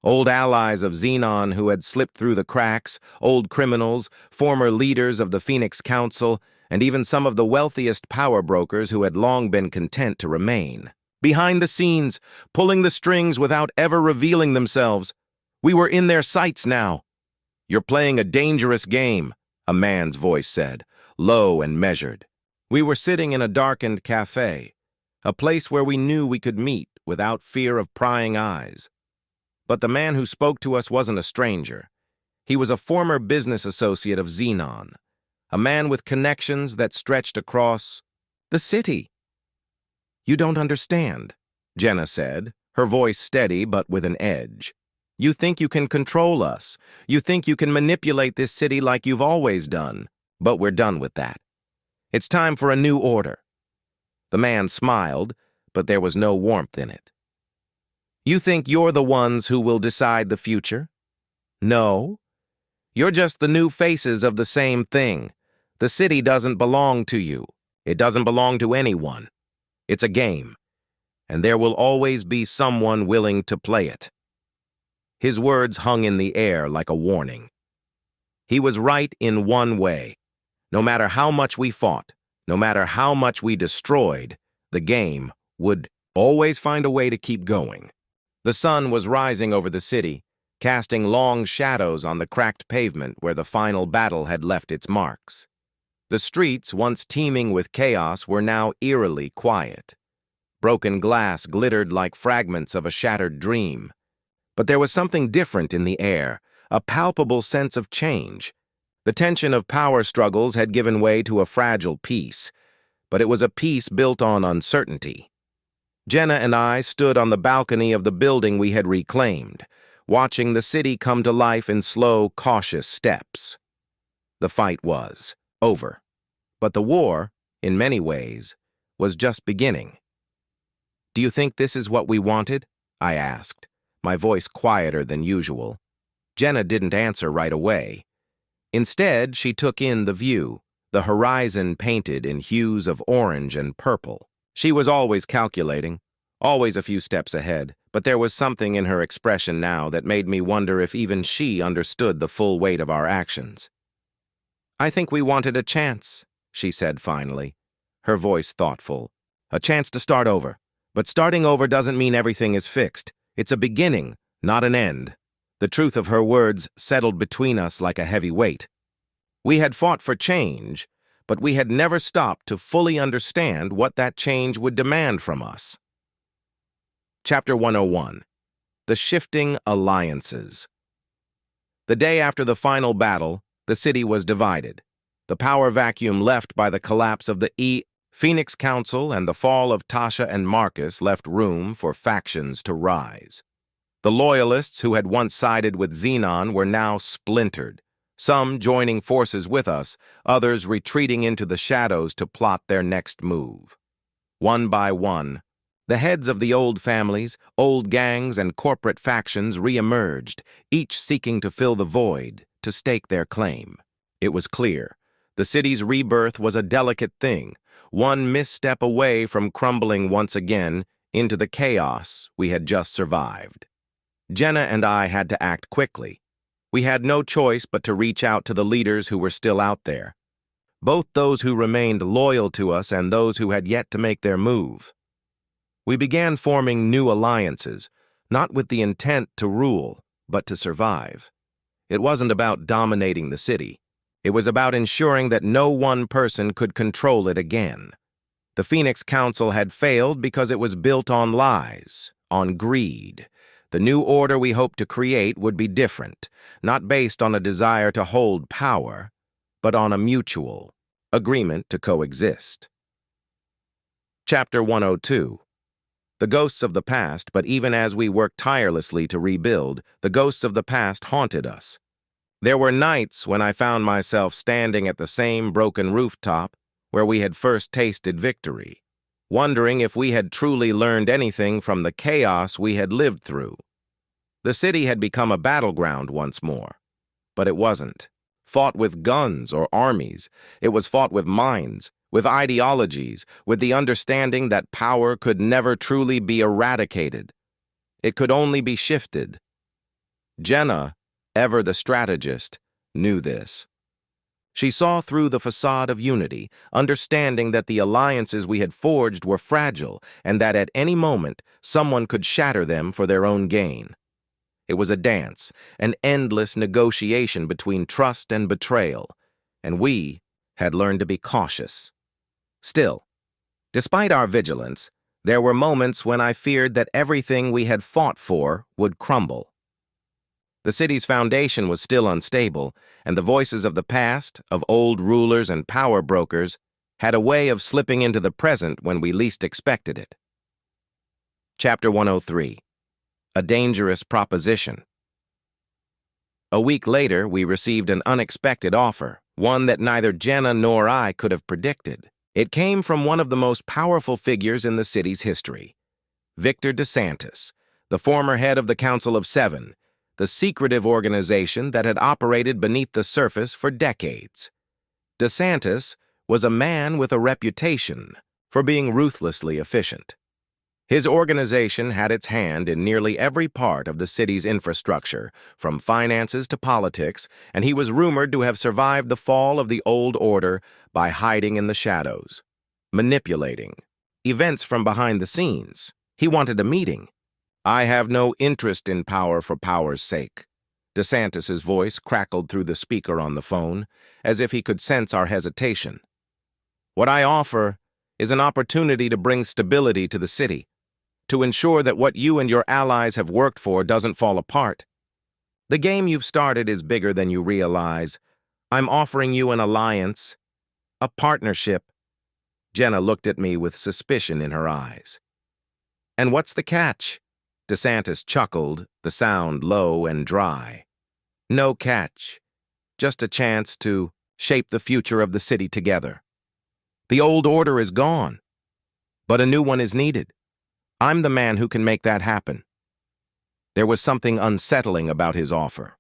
Old allies of Xenon who had slipped through the cracks, old criminals, former leaders of the Phoenix Council, and even some of the wealthiest power brokers who had long been content to remain. Behind the scenes, pulling the strings without ever revealing themselves. We were in their sights now. "You're playing a dangerous game," a man's voice said, low and measured. We were sitting in a darkened cafe, a place where we knew we could meet without fear of prying eyes. But the man who spoke to us wasn't a stranger. He was a former business associate of Xenon, a man with connections that stretched across the city. "You don't understand," Jenna said, her voice steady but with an edge. "You think you can control us. You think you can manipulate this city like you've always done. But we're done with that. It's time for a new order." The man smiled, but there was no warmth in it. "You think you're the ones who will decide the future? No. You're just the new faces of the same thing. The city doesn't belong to you. It doesn't belong to anyone. It's a game, and there will always be someone willing to play it." His words hung in the air like a warning. He was right in one way. No matter how much we fought, no matter how much we destroyed, the game would always find a way to keep going. The sun was rising over the city, casting long shadows on the cracked pavement where the final battle had left its marks. The streets, once teeming with chaos, were now eerily quiet. Broken glass glittered like fragments of a shattered dream. But there was something different in the air, a palpable sense of change. The tension of power struggles had given way to a fragile peace, but it was a peace built on uncertainty. Jenna and I stood on the balcony of the building we had reclaimed, watching the city come to life in slow, cautious steps. The fight was over, but the war, in many ways, was just beginning. "Do you think this is what we wanted?" I asked, my voice quieter than usual. Jenna didn't answer right away. Instead, she took in the view, the horizon painted in hues of orange and purple. She was always calculating, always a few steps ahead, but there was something in her expression now that made me wonder if even she understood the full weight of our actions. "I think we wanted a chance," she said finally, her voice thoughtful. "A chance to start over. But starting over doesn't mean everything is fixed. It's a beginning, not an end." The truth of her words settled between us like a heavy weight. We had fought for change, but we had never stopped to fully understand what that change would demand from us. Chapter 101. The Shifting Alliances. The day after the final battle, the city was divided. The power vacuum left by the collapse of the Phoenix Council and the fall of Tasha and Marcus left room for factions to rise. The Loyalists who had once sided with Xenon were now splintered, some joining forces with us, others retreating into the shadows to plot their next move. One by one, the heads of the old families, old gangs, and corporate factions re-emerged, each seeking to fill the void, to stake their claim. It was clear. The city's rebirth was a delicate thing, one misstep away from crumbling once again into the chaos we had just survived. Jenna and I had to act quickly. We had no choice but to reach out to the leaders who were still out there, both those who remained loyal to us and those who had yet to make their move. We began forming new alliances, not with the intent to rule, but to survive. It wasn't about dominating the city. It was about ensuring that no one person could control it again. The Phoenix Council had failed because it was built on lies, on greed. The new order we hoped to create would be different, not based on a desire to hold power, but on a mutual agreement to coexist. Chapter 102. The ghosts of the past, but even as we worked tirelessly to rebuild, the ghosts of the past haunted us. There were nights when I found myself standing at the same broken rooftop where we had first tasted victory, wondering if we had truly learned anything from the chaos we had lived through. The city had become a battleground once more, but it wasn't fought with guns or armies. It was fought with minds, with ideologies, with the understanding that power could never truly be eradicated. It could only be shifted. Jenna, ever the strategist, knew this. She saw through the facade of unity, understanding that the alliances we had forged were fragile and that at any moment someone could shatter them for their own gain. It was a dance, an endless negotiation between trust and betrayal, and we had learned to be cautious. Still, despite our vigilance, there were moments when I feared that everything we had fought for would crumble. The city's foundation was still unstable, and the voices of the past, of old rulers and power brokers, had a way of slipping into the present when we least expected it. Chapter 103. A Dangerous Proposition. A week later, we received an unexpected offer, one that neither Jenna nor I could have predicted. It came from one of the most powerful figures in the city's history, Victor DeSantis, the former head of the Council of Seven, the secretive organization that had operated beneath the surface for decades. DeSantis was a man with a reputation for being ruthlessly efficient. His organization had its hand in nearly every part of the city's infrastructure, from finances to politics, and he was rumored to have survived the fall of the old order by hiding in the shadows, manipulating events from behind the scenes. He wanted a meeting. "I have no interest in power for power's sake." DeSantis's voice crackled through the speaker on the phone, as if he could sense our hesitation. "What I offer is an opportunity to bring stability to the city, to ensure that what you and your allies have worked for doesn't fall apart. The game you've started is bigger than you realize. I'm offering you an alliance, a partnership." Jenna looked at me with suspicion in her eyes. "And what's the catch?" DeSantis chuckled, the sound low and dry. "No catch. Just a chance to shape the future of the city together. The old order is gone, but a new one is needed. I'm the man who can make that happen." There was something unsettling about his offer.